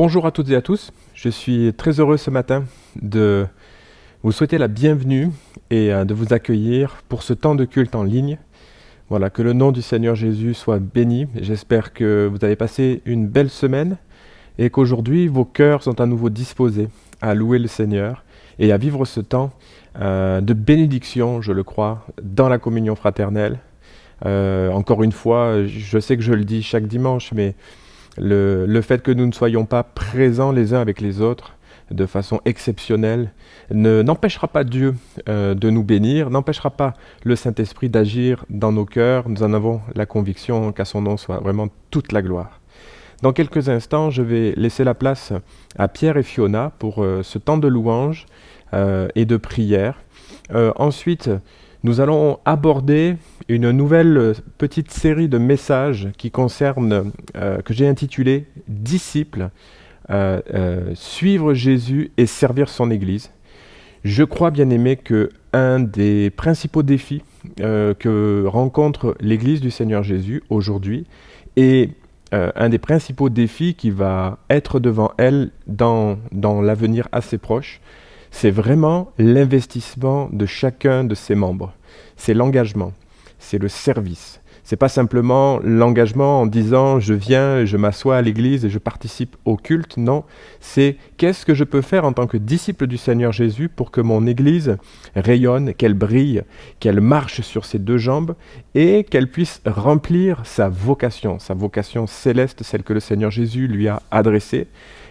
Bonjour à toutes et à tous, je suis très heureux ce matin de vous souhaiter la bienvenue et de vous accueillir pour ce temps de culte en ligne. Voilà, que le nom du Seigneur Jésus soit béni. J'espère que vous avez passé une belle semaine et qu'aujourd'hui vos cœurs sont à nouveau disposés à louer le Seigneur et à vivre ce temps de bénédiction, je le crois, dans la communion fraternelle. Encore une fois, je sais que je le dis chaque dimanche, mais le fait que nous ne soyons pas présents les uns avec les autres de façon exceptionnelle n'empêchera pas Dieu de nous bénir, n'empêchera pas le Saint-Esprit d'agir dans nos cœurs. Nous en avons la conviction qu'à son nom soit vraiment toute la gloire. Dans quelques instants, je vais laisser la place à Pierre et Fiona pour ce temps de louange et de prière. Ensuite, nous allons aborder une nouvelle petite série de messages qui concerne, que j'ai intitulé « Disciples, suivre Jésus et servir son Église ». Je crois, bien aimé, qu'un des principaux défis que rencontre l'Église du Seigneur Jésus aujourd'hui est un des principaux défis qui va être devant elle dans l'avenir assez proche, c'est vraiment l'investissement de chacun de ses membres. C'est l'engagement, c'est le service. C'est pas simplement l'engagement en disant je viens, je m'assois à l'église et je participe au culte. Non, c'est qu'est-ce que je peux faire en tant que disciple du Seigneur Jésus pour que mon église rayonne, qu'elle brille, qu'elle marche sur ses deux jambes et qu'elle puisse remplir sa vocation céleste, celle que le Seigneur Jésus lui a adressée.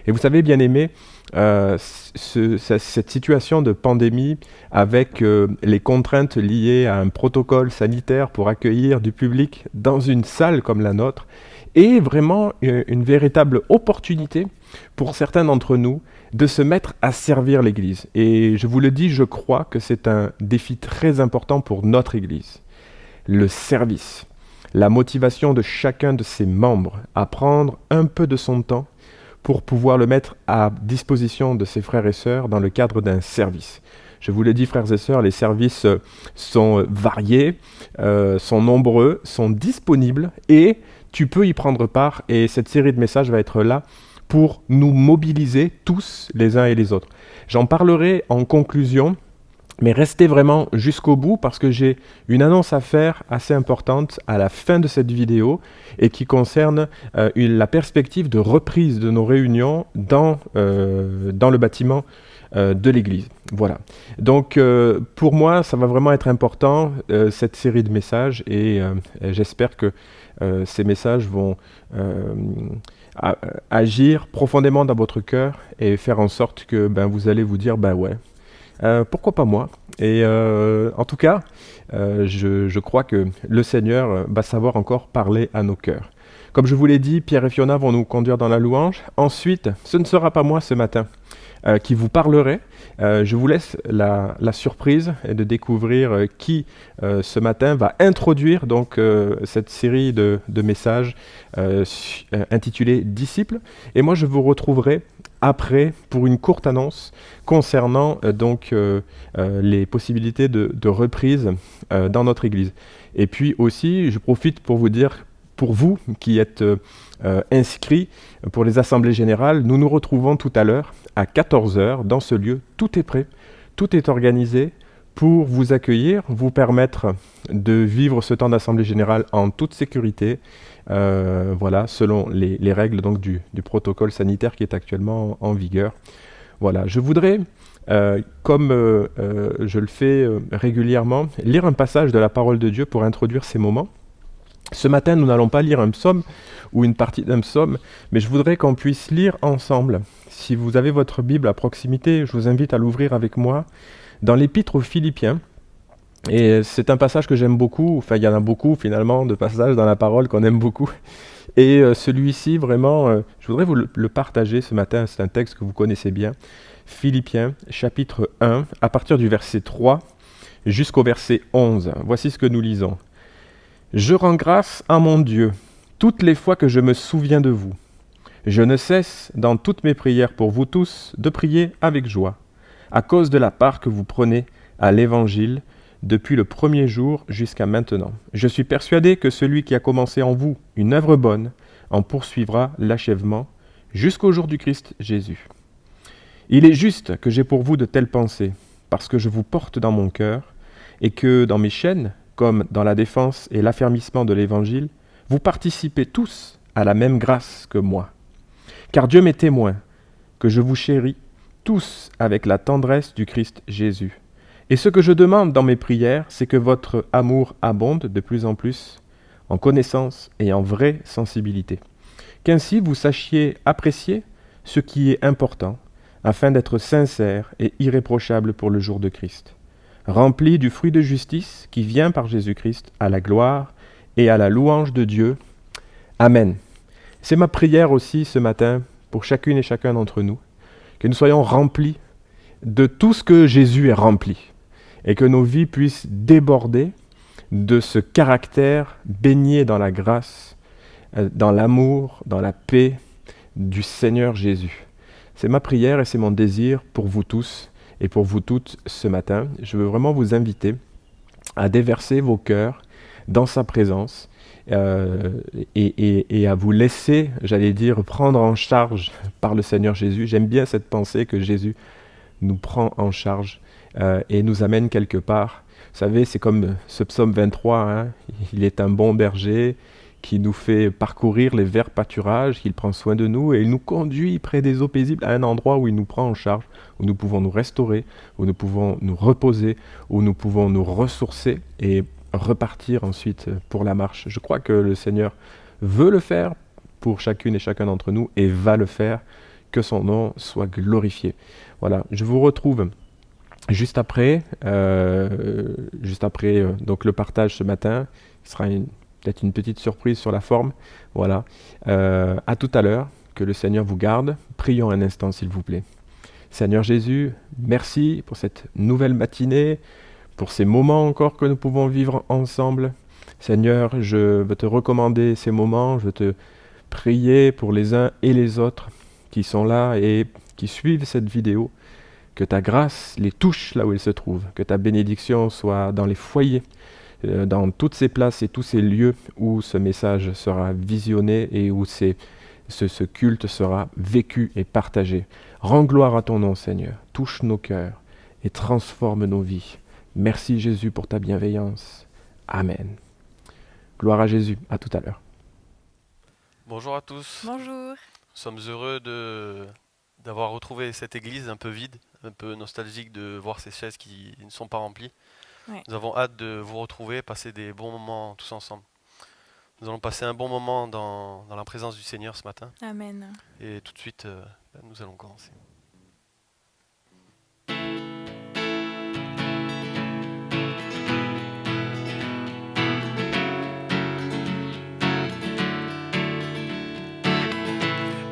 Et vous savez, bien aimé, cette situation de pandémie avec les contraintes liées à un protocole sanitaire pour accueillir du public dans une salle comme la nôtre est vraiment une véritable opportunité pour certains d'entre nous de se mettre à servir l'Église. Et je vous le dis, je crois que c'est un défi très important pour notre Église. Le service, la motivation de chacun de ses membres à prendre un peu de son temps pour pouvoir le mettre à disposition de ses frères et sœurs dans le cadre d'un service. Je vous le dis, frères et sœurs, les services sont variés, sont nombreux, sont disponibles et tu peux y prendre part. Et cette série de messages va être là pour nous mobiliser tous les uns et les autres. J'en parlerai en conclusion, mais restez vraiment jusqu'au bout parce que j'ai une annonce à faire assez importante à la fin de cette vidéo et qui concerne la perspective de reprise de nos réunions dans le bâtiment de l'église. Voilà. Donc pour moi, ça va vraiment être important, cette série de messages et j'espère que ces messages vont agir profondément dans votre cœur et faire en sorte que vous allez vous dire, ouais, pourquoi pas moi? Et en tout cas, je crois que le Seigneur va savoir encore parler à nos cœurs. Comme je vous l'ai dit, Pierre et Fiona vont nous conduire dans la louange. Ensuite, ce ne sera pas moi ce matin qui vous parlerai. Je vous laisse la surprise de découvrir qui ce matin va introduire donc cette série de messages intitulés « Disciples ». Et moi, je vous retrouverai après pour une courte annonce concernant les possibilités de reprise dans notre Église. Et puis aussi, je profite pour vous dire, pour vous qui êtes inscrits pour les assemblées générales, nous nous retrouvons tout à l'heure à 14h dans ce lieu. Tout est prêt, tout est organisé pour vous accueillir, vous permettre de vivre ce temps d'assemblée générale en toute sécurité, voilà, selon les règles donc, du protocole sanitaire qui est actuellement en vigueur. Voilà, je voudrais, comme je le fais régulièrement, lire un passage de la parole de Dieu pour introduire ces moments. Ce matin, nous n'allons pas lire un psaume ou une partie d'un psaume, mais je voudrais qu'on puisse lire ensemble. Si vous avez votre Bible à proximité, je vous invite à l'ouvrir avec moi dans l'Épître aux Philippiens. Et c'est un passage que j'aime beaucoup, enfin il y en a beaucoup finalement de passages dans la parole qu'on aime beaucoup. Et celui-ci, vraiment, je voudrais vous le partager ce matin, c'est un texte que vous connaissez bien. Philippiens, chapitre 1, à partir du verset 3 jusqu'au verset 11. Voici ce que nous lisons. « Je rends grâce à mon Dieu toutes les fois que je me souviens de vous. Je ne cesse, dans toutes mes prières pour vous tous, de prier avec joie, à cause de la part que vous prenez à l'Évangile depuis le premier jour jusqu'à maintenant. Je suis persuadé que celui qui a commencé en vous une œuvre bonne en poursuivra l'achèvement jusqu'au jour du Christ Jésus. Il est juste que j'ai pour vous de telles pensées, parce que je vous porte dans mon cœur, et que dans mes chaînes, comme dans la défense et l'affermissement de l'Évangile, vous participez tous à la même grâce que moi. Car Dieu m'est témoin que je vous chéris tous avec la tendresse du Christ Jésus. Et ce que je demande dans mes prières, c'est que votre amour abonde de plus en plus en connaissance et en vraie sensibilité. Qu'ainsi vous sachiez apprécier ce qui est important, afin d'être sincère et irréprochable pour le jour de Christ, rempli du fruit de justice qui vient par Jésus-Christ à la gloire et à la louange de Dieu. Amen. C'est ma prière aussi ce matin pour chacune et chacun d'entre nous, que nous soyons remplis de tout ce que Jésus est rempli, et que nos vies puissent déborder de ce caractère baigné dans la grâce, dans l'amour, dans la paix du Seigneur Jésus. C'est ma prière et c'est mon désir pour vous tous et pour vous toutes ce matin. Je veux vraiment vous inviter à déverser vos cœurs dans sa présence et à vous laisser, j'allais dire, prendre en charge par le Seigneur Jésus. J'aime bien cette pensée que Jésus nous prend en charge et nous amène quelque part. Vous savez, c'est comme ce psaume 23, hein, il est un bon berger qui nous fait parcourir les verts pâturages, qu'il prend soin de nous et il nous conduit près des eaux paisibles à un endroit où il nous prend en charge, où nous pouvons nous restaurer, où nous pouvons nous reposer, où nous pouvons nous ressourcer et repartir ensuite pour la marche. Je crois que le Seigneur veut le faire pour chacune et chacun d'entre nous et va le faire, que son nom soit glorifié. Voilà, je vous retrouve juste après donc le partage ce matin, qui sera peut-être une petite surprise sur la forme. Voilà. À tout à l'heure. Que le Seigneur vous garde. Prions un instant, s'il vous plaît. Seigneur Jésus, merci pour cette nouvelle matinée, pour ces moments encore que nous pouvons vivre ensemble. Seigneur, je veux te recommander ces moments. Je veux te prier pour les uns et les autres qui sont là et qui suivent cette vidéo. Que ta grâce les touche là où ils se trouvent. Que ta bénédiction soit dans les foyers, dans toutes ces places et tous ces lieux où ce message sera visionné et où ce culte sera vécu et partagé. Rends gloire à ton nom, Seigneur. Touche nos cœurs et transforme nos vies. Merci Jésus pour ta bienveillance. Amen. Gloire à Jésus. À tout à l'heure. Bonjour à tous. Bonjour. Nous sommes heureux d'avoir retrouvé cette église un peu vide, un peu nostalgique de voir ces chaises qui ne sont pas remplies. Ouais. Nous avons hâte de vous retrouver, passer des bons moments tous ensemble. Nous allons passer un bon moment dans la présence du Seigneur ce matin. Amen. Et tout de suite, nous allons commencer.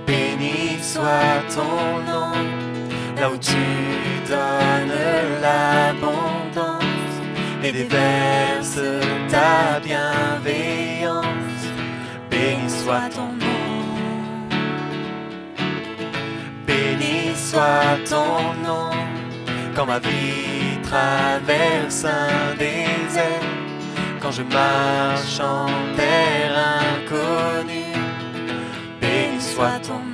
Béni soit ton nom, là où tu donnes l'abondance et déverses ta bienveillance. Béni soit ton nom, béni soit ton nom, quand ma vie traverse un désert, quand je marche en terre inconnue. Béni soit ton nom.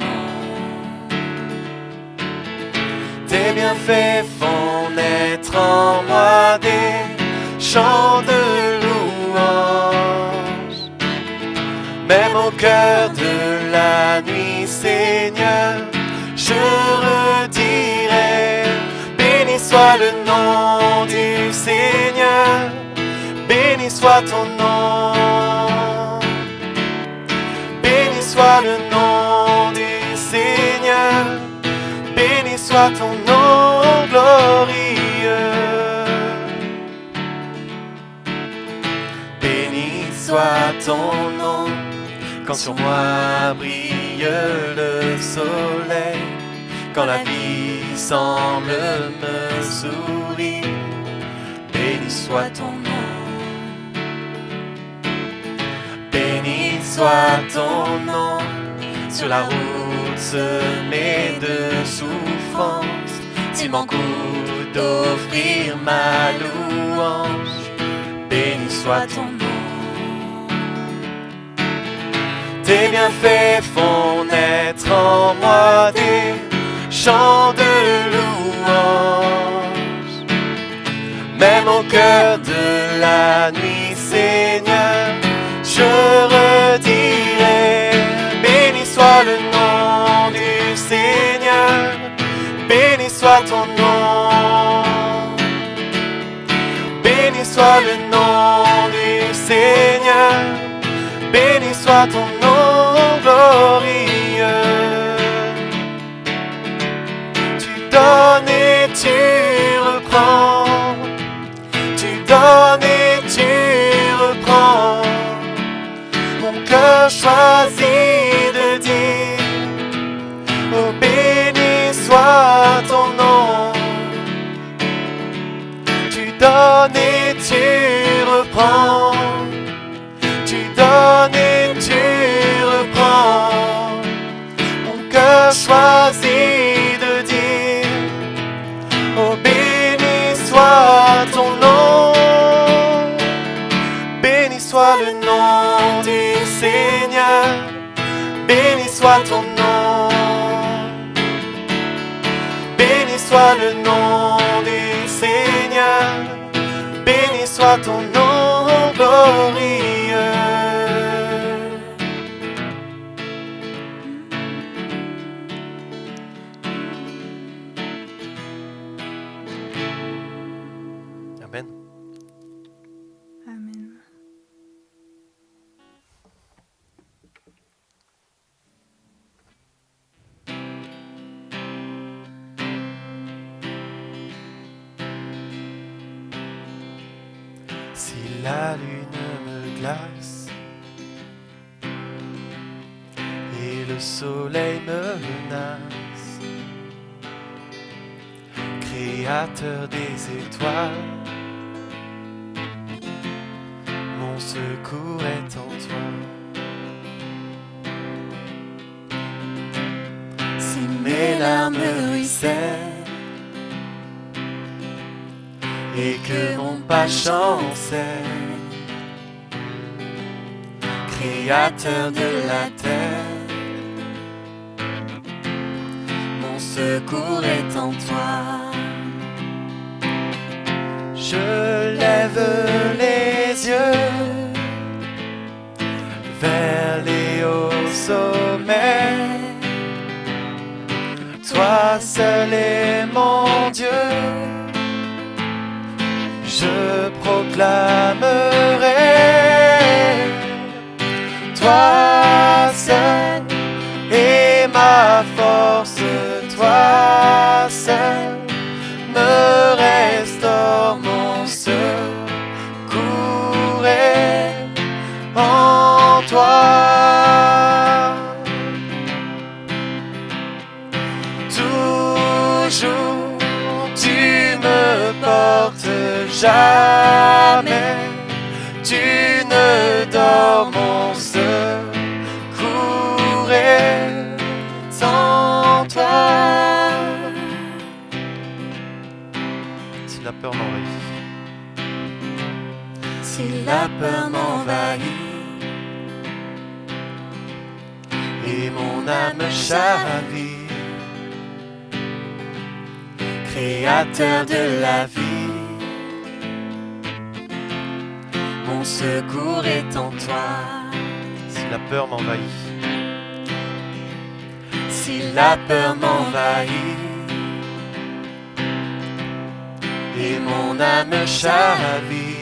Tes bienfaits font naître en moi des chants de louange. Même au cœur de la nuit, Seigneur, je redirai. Béni soit le nom du Seigneur, béni soit ton nom. Béni soit le nom du Seigneur, béni soit ton nom glorieux. Béni soit ton nom, quand sur moi brille le soleil, quand la vie semble me sourire. Béni soit ton nom. Béni soit ton nom, sur la route semée de souffrance, s'il m'en coûte d'offrir ma louange. Béni soit ton nom. Tes bienfaits font naître en en moi des chants de louange. Même au cœur de la nuit, Seigneur, je redirai. Béni soit le nom du Seigneur, béni soit ton nom. Béni soit le nom du Seigneur, béni soit ton nom glorieux. Tu donnes et tu reprends, tu donnes et tu reprends. Mon cœur choisit de dire, oh béni soit ton nom. Tu donnes et tu reprends, tu donnes et tu reprends. Mon cœur choisit de dire, oh béni soit ton nom. Béni soit le nom du Seigneur, béni soit ton nom. Béni soit le nom du Seigneur, béni soit ton nom glorieux. Amen. Amen. Si la lune me glace et le soleil me menace, Créateur des étoiles, mon secours est en toi. Si mes larmes ruissellent et que mon pas chancelle, Créateur de la terre, mon secours est en toi. Je lève les yeux vers les hauts sommets. Toi seul est mon Dieu, je proclamerai. Toi seul est ma force, toi seul me restaure. Mon secours est en toi. Toujours tu me portes, jamais tu ne dors. Mon secours est en toi. Si la peur m'envahit, Si la peur m'envahit et mon âme chavire, Créateur de la vie, mon secours est en toi. si la peur m'envahit, Si la peur m'envahit et mon âme chavire,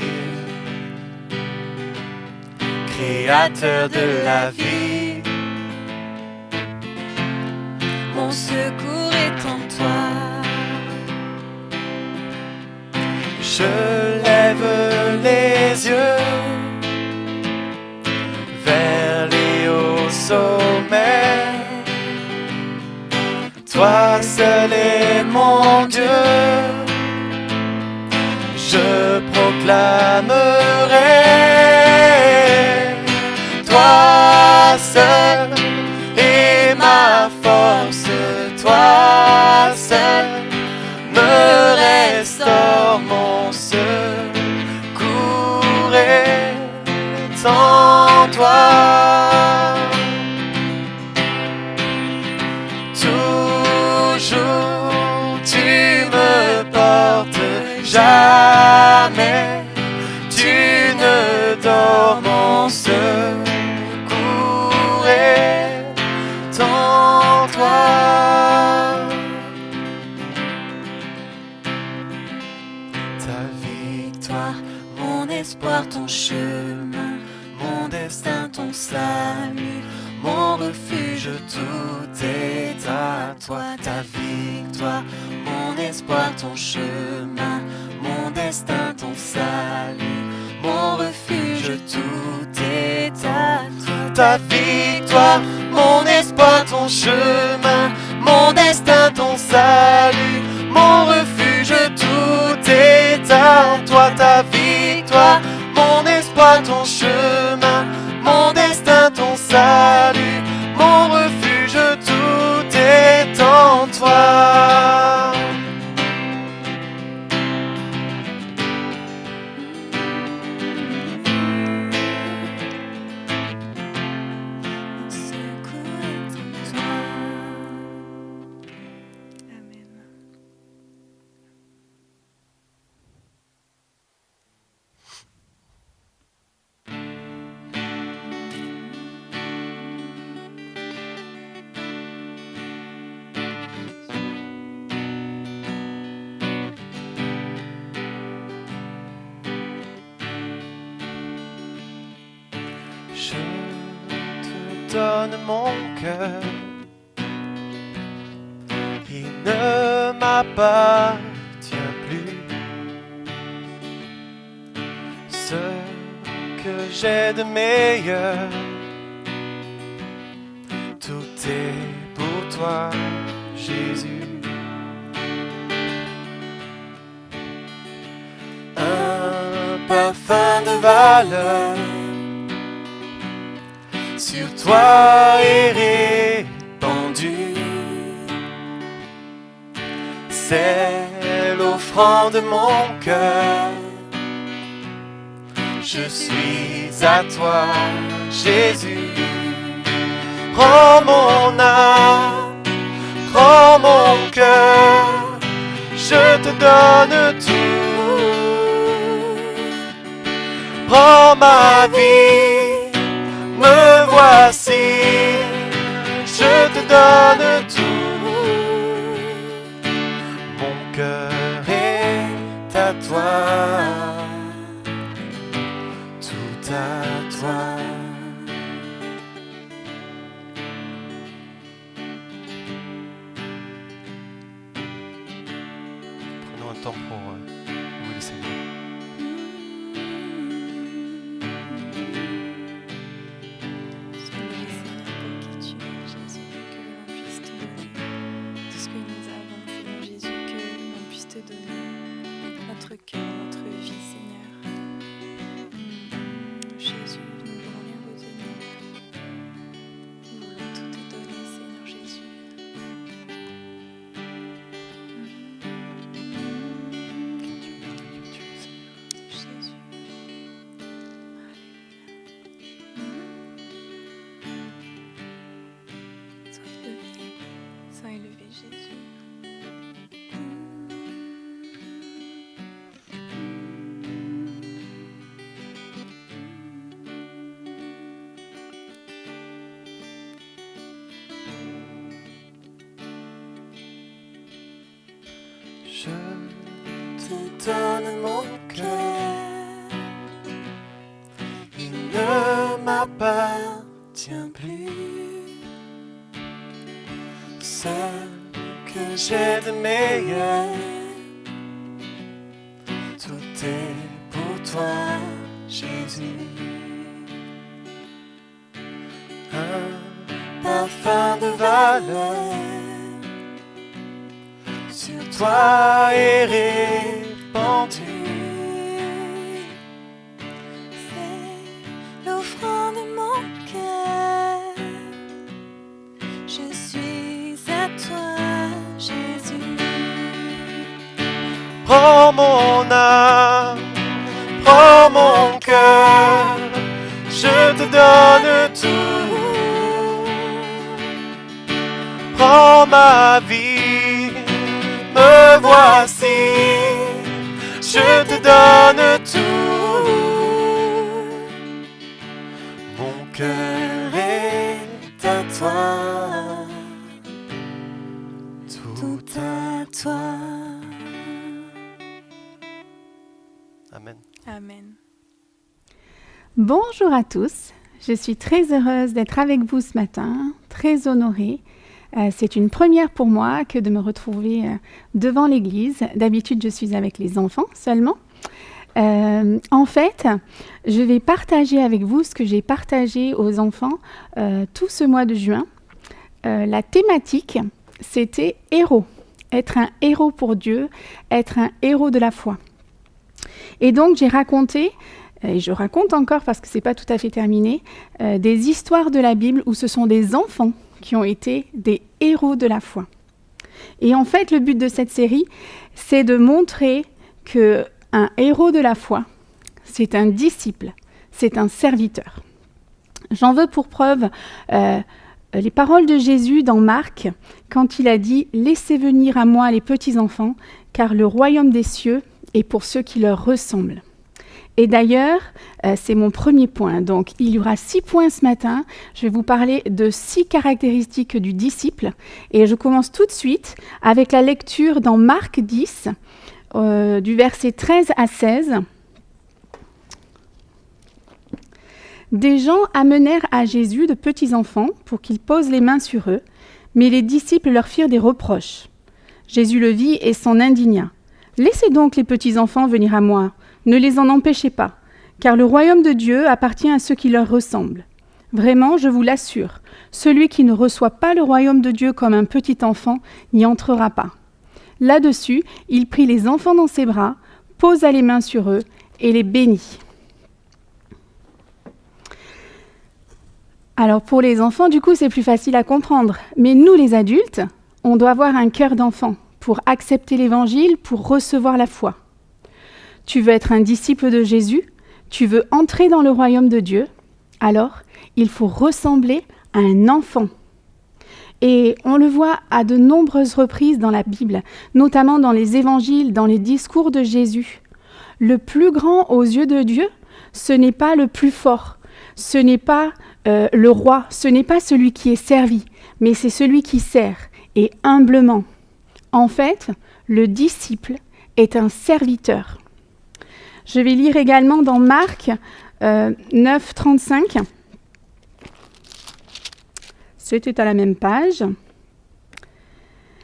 Créateur de la vie, mon secours est en toi. Je lève les yeux vers les hauts sommets. Toi seul est mon Dieu, je proclamerai. Toi seul est ma force, toi seul me restaure. Mon secours est en toi. toi, mon espoir, ton chemin, mon destin, ton salut, mon refuge, tout est à toi, ta victoire, mon espoir, ton chemin, mon destin, ton salut, mon refuge, tout est à toi, ta victoire, mon espoir, ton chemin, mon destin, ton salut, mon refuge, tout est à toi, ta victoire, mon espoir, ton chemin, mon destin, ton salut, mon refuge, tout est en toi. Mon secours est en toi. Amen. Je te donne mon cœur, il ne m'appartient plus. Ce que j'ai de meilleur, tout est pour toi, Jésus. Un parfum de valeur sur toi est répandu. C'est l'offrande de mon cœur. Je suis à toi, Jésus. Prends mon âme, prends mon cœur. Je te donne tout. Prends ma vie, me voici, je te donne tout. Mon cœur est à toi, tout à toi. Prenons un temps pour louer le Seigneur. Sois Seigneur pour qui tu es, Jésus, que l'on puisse te donner tout ce que nous avons, Seigneur Jésus, que l'on puisse te donner notre cœur, notre vie, Seigneur. Jésus, nous voulons rien retenir. Nous voulons tout te donner, Seigneur Jésus. Jésus. Sois élevé, Jésus. Je te donne mon cœur, il ne m'appartient plus. Ce que j'ai de meilleur, tout est pour toi, Jésus. Un parfum de valeur sur toi est répandu. C'est l'offrande de mon cœur. Je suis à toi, Jésus. Prends mon âme, prends mon cœur, je te donne tout. Prends ma vie, me voici, je te donne tout. Mon cœur est à toi, tout à toi. Amen. Amen. Bonjour à tous, je suis très heureuse d'être avec vous ce matin, très honorée. C'est une première pour moi que de me retrouver devant l'église. D'habitude, je suis avec les enfants seulement. En fait, je vais partager avec vous ce que j'ai partagé aux enfants tout ce mois de juin. La thématique, c'était héros. Être un héros pour Dieu, être un héros de la foi. Et donc, j'ai raconté, et je raconte encore parce que ce n'est pas tout à fait terminé, des histoires de la Bible où ce sont des enfants qui ont été des héros de la foi. Et en fait, le but de cette série, c'est de montrer qu'un héros de la foi, c'est un disciple, c'est un serviteur. J'en veux pour preuve les paroles de Jésus dans Marc, quand il a dit « Laissez venir à moi les petits-enfants, car le royaume des cieux est pour ceux qui leur ressemblent. » Et d'ailleurs, c'est mon premier point. Donc, il y aura 6 points ce matin. Je vais vous parler de 6 caractéristiques du disciple. Et je commence tout de suite avec la lecture dans Marc 10, du verset 13 à 16. Des gens amenèrent à Jésus de petits enfants pour qu'il pose les mains sur eux, mais les disciples leur firent des reproches. Jésus le vit et s'en indigna. « Laissez donc les petits enfants venir à moi. Ne les en empêchez pas, car le royaume de Dieu appartient à ceux qui leur ressemblent. Vraiment, je vous l'assure, celui qui ne reçoit pas le royaume de Dieu comme un petit enfant n'y entrera pas. » Là-dessus, il prit les enfants dans ses bras, posa les mains sur eux et les bénit. Alors pour les enfants, du coup, c'est plus facile à comprendre. Mais nous, les adultes, on doit avoir un cœur d'enfant pour accepter l'évangile, pour recevoir la foi. Tu veux être un disciple de Jésus, tu veux entrer dans le royaume de Dieu, alors il faut ressembler à un enfant. Et on le voit à de nombreuses reprises dans la Bible, notamment dans les évangiles, dans les discours de Jésus. Le plus grand aux yeux de Dieu, ce n'est pas le plus fort, ce n'est pas le roi, ce n'est pas celui qui est servi, mais c'est celui qui sert, et humblement. En fait, le disciple est un serviteur. Je vais lire également dans Marc 9, 35. C'était à la même page.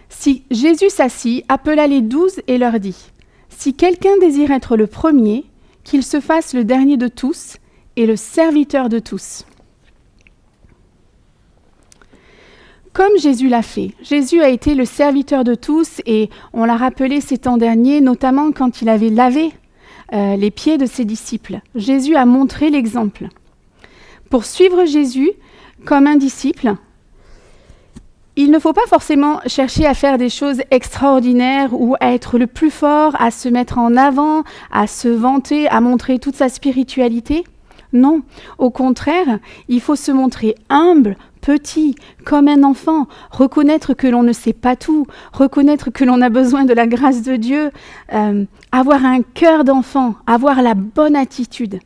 Si Jésus s'assit, appela les 12 et leur dit : « Si quelqu'un désire être le premier, qu'il se fasse le dernier de tous et le serviteur de tous. » Comme Jésus l'a fait. Jésus a été le serviteur de tous et on l'a rappelé ces temps derniers, notamment quand il avait lavé les pieds de ses disciples. Jésus a montré l'exemple. Pour suivre Jésus comme un disciple, il ne faut pas forcément chercher à faire des choses extraordinaires ou à être le plus fort, à se mettre en avant, à se vanter, à montrer toute sa spiritualité. Non, au contraire, il faut se montrer humble, petit, comme un enfant, reconnaître que l'on ne sait pas tout, reconnaître que l'on a besoin de la grâce de Dieu, avoir un cœur d'enfant, avoir la bonne attitude.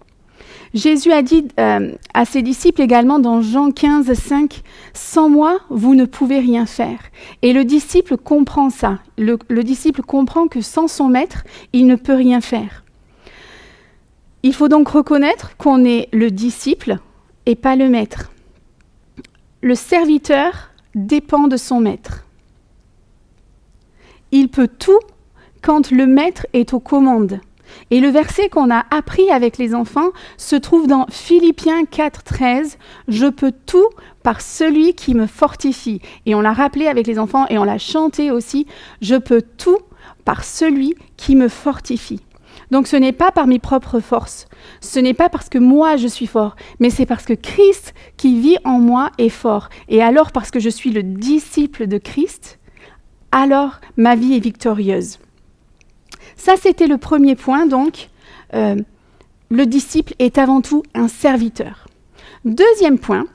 Jésus a dit à ses disciples également dans Jean 15, 5, « Sans moi, vous ne pouvez rien faire. » Et le disciple comprend ça. Le disciple comprend que sans son maître, il ne peut rien faire. Il faut donc reconnaître qu'on est le disciple et pas le maître. Le serviteur dépend de son maître. Il peut tout quand le maître est aux commandes. Et le verset qu'on a appris avec les enfants se trouve dans Philippiens 4, 13. « Je peux tout par celui qui me fortifie. » Et on l'a rappelé avec les enfants et on l'a chanté aussi. « Je peux tout par celui qui me fortifie. » Donc ce n'est pas par mes propres forces, ce n'est pas parce que moi je suis fort, mais c'est parce que Christ qui vit en moi est fort. Et alors parce que je suis le disciple de Christ, alors ma vie est victorieuse. Ça c'était le premier point, donc le disciple est avant tout un serviteur. Deuxième point,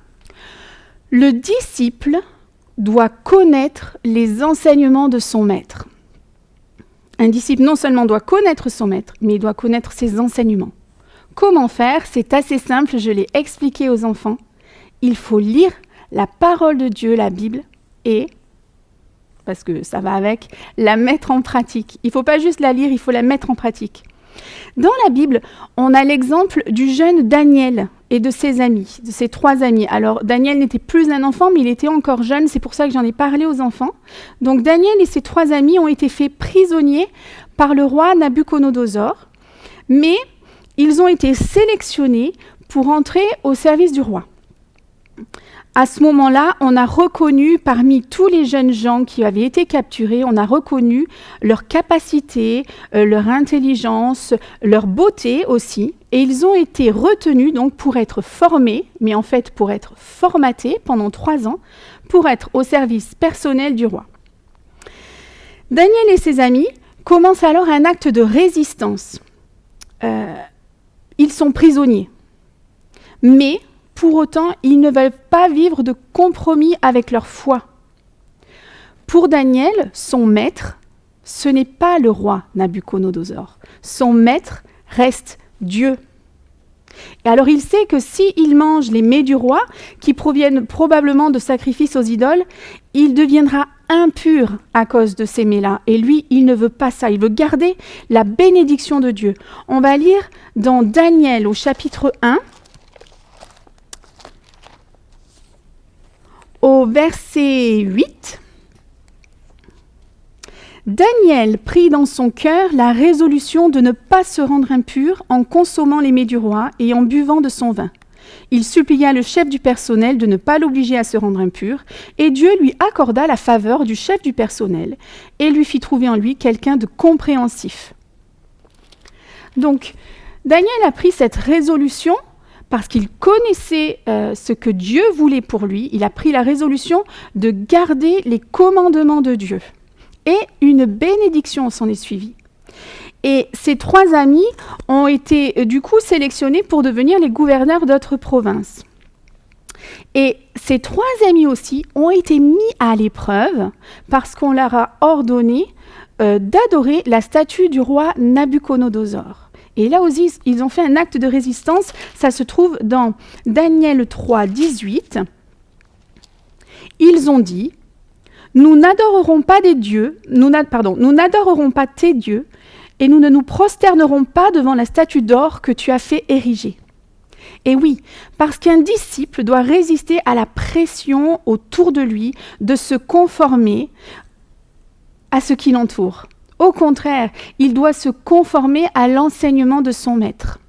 le disciple doit connaître les enseignements de son maître. Un disciple non seulement doit connaître son maître, mais il doit connaître ses enseignements. Comment faire ? C'est assez simple, je l'ai expliqué aux enfants. Il faut lire la parole de Dieu, la Bible, et, parce que ça va avec, la mettre en pratique. Il ne faut pas juste la lire, il faut la mettre en pratique. Dans la Bible, on a l'exemple du jeune Daniel et de ses amis, de ses 3 amis. Alors, Daniel n'était plus un enfant, mais il était encore jeune, c'est pour ça que j'en ai parlé aux enfants. Donc, Daniel et ses 3 amis ont été faits prisonniers par le roi Nabuchodonosor, mais ils ont été sélectionnés pour entrer au service du roi. À ce moment-là, on a reconnu parmi tous les jeunes gens qui avaient été capturés, on a reconnu leur capacité, leur intelligence, leur beauté aussi. Et ils ont été retenus donc pour être formés, mais en fait pour être formatés pendant 3 ans, pour être au service personnel du roi. Daniel et ses amis commencent alors un acte de résistance. Ils sont prisonniers. Mais pour autant, ils ne veulent pas vivre de compromis avec leur foi. Pour Daniel, son maître, ce n'est pas le roi Nabuchodonosor. Son maître reste Dieu. Et alors il sait que s'il mange les mets du roi, qui proviennent probablement de sacrifices aux idoles, il deviendra impur à cause de ces mets-là. Et lui, il ne veut pas ça. Il veut garder la bénédiction de Dieu. On va lire dans Daniel au chapitre 1, au verset 8, Daniel prit dans son cœur la résolution de ne pas se rendre impur en consommant les mets du roi et en buvant de son vin. Il supplia le chef du personnel de ne pas l'obliger à se rendre impur, et Dieu lui accorda la faveur du chef du personnel et lui fit trouver en lui quelqu'un de compréhensif. Donc, Daniel a pris cette résolution parce qu'il connaissait ce que Dieu voulait pour lui. Il a pris la résolution de garder les commandements de Dieu. Et une bénédiction s'en est suivie. Et ces 3 amis ont été du coup sélectionnés pour devenir les gouverneurs d'autres provinces. Et ces 3 amis aussi ont été mis à l'épreuve parce qu'on leur a ordonné d'adorer la statue du roi Nabuchodonosor. Et là aussi, ils ont fait un acte de résistance. Ça se trouve dans Daniel 3, 18. Ils ont dit « Nous n'adorerons pas tes dieux, et nous ne nous prosternerons pas devant la statue d'or que tu as fait ériger. » Et oui, parce qu'un disciple doit résister à la pression autour de lui de se conformer à ce qui l'entoure. Au contraire, il doit se conformer à l'enseignement de son maître.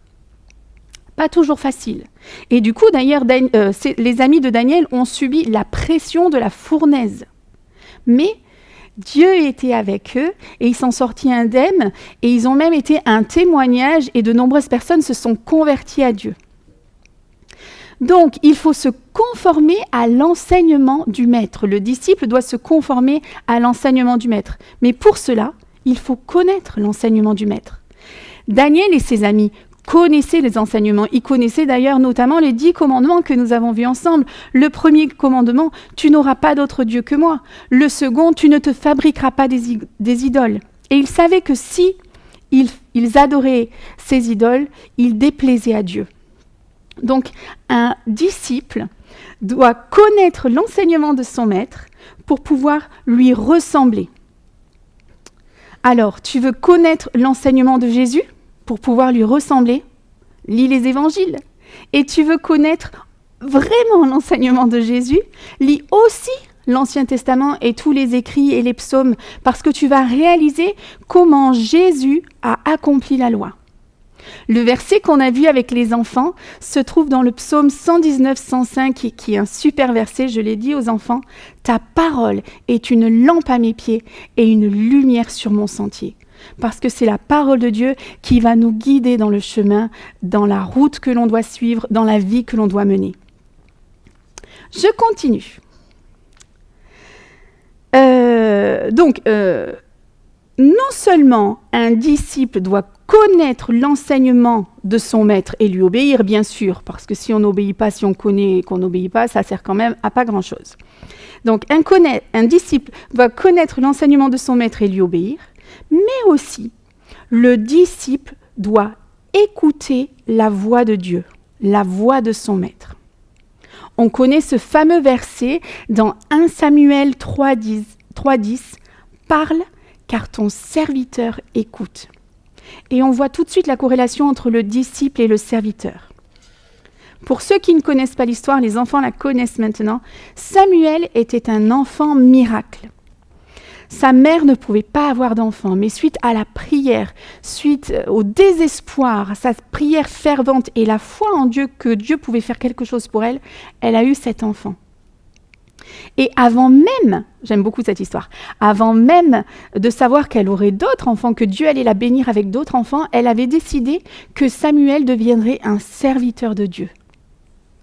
Pas toujours facile. Et du coup, d'ailleurs, les amis de Daniel ont subi la pression de la fournaise. Mais Dieu était avec eux et ils s'en sortis indemnes et ils ont même été un témoignage et de nombreuses personnes se sont converties à Dieu. Donc, il faut se conformer à l'enseignement du maître. Le disciple doit se conformer à l'enseignement du maître. Mais pour cela, il faut connaître l'enseignement du maître. Daniel et ses amis connaissaient les enseignements. Ils connaissaient d'ailleurs notamment les 10 commandements que nous avons vus ensemble. Le premier commandement, tu n'auras pas d'autre Dieu que moi. Le second, tu ne te fabriqueras pas des idoles. Et ils savaient que si ils adoraient ces idoles, ils déplaisaient à Dieu. Donc, un disciple doit connaître l'enseignement de son maître pour pouvoir lui ressembler. Alors, tu veux connaître l'enseignement de Jésus pour pouvoir lui ressembler? Lis les évangiles. Et tu veux connaître vraiment l'enseignement de Jésus? Lis aussi l'Ancien Testament et tous les écrits et les psaumes, parce que tu vas réaliser comment Jésus a accompli la loi. Le verset qu'on a vu avec les enfants se trouve dans le psaume 119-105, qui est un super verset, je l'ai dit aux enfants. « Ta parole est une lampe à mes pieds et une lumière sur mon sentier. » Parce que c'est la parole de Dieu qui va nous guider dans le chemin, dans la route que l'on doit suivre, dans la vie que l'on doit mener. Je continue. Non seulement un disciple doit connaître l'enseignement de son maître et lui obéir, bien sûr, parce que si on n'obéit pas, si on connaît et qu'on n'obéit pas, ça sert quand même à pas grand-chose. Donc, un disciple doit connaître l'enseignement de son maître et lui obéir, mais aussi, le disciple doit écouter la voix de Dieu, la voix de son maître. On connaît ce fameux verset dans 1 Samuel 3,10, « Parle, car ton serviteur écoute. » Et on voit tout de suite la corrélation entre le disciple et le serviteur. Pour ceux qui ne connaissent pas l'histoire, les enfants la connaissent maintenant. Samuel était un enfant miracle. Sa mère ne pouvait pas avoir d'enfant, mais suite à la prière, suite au désespoir, à sa prière fervente et la foi en Dieu, que Dieu pouvait faire quelque chose pour elle, elle a eu cet enfant. Et avant même, j'aime beaucoup cette histoire, avant même de savoir qu'elle aurait d'autres enfants, que Dieu allait la bénir avec d'autres enfants, elle avait décidé que Samuel deviendrait un serviteur de Dieu.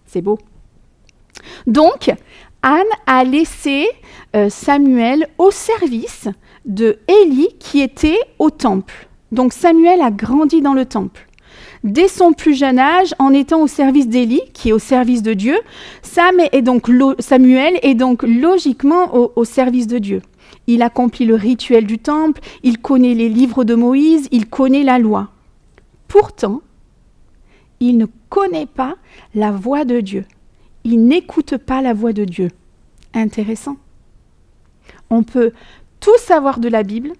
C'est beau. Donc, Anne a laissé Samuel au service de Élie qui était au temple. Donc Samuel a grandi dans le temple. Dès son plus jeune âge, en étant au service d'Élie, qui est au service de Dieu, Samuel est donc logiquement au service de Dieu. Il accomplit le rituel du temple, il connaît les livres de Moïse, il connaît la loi. Pourtant, il ne connaît pas la voix de Dieu. Il n'écoute pas la voix de Dieu. Intéressant. On peut tout savoir de la Bible,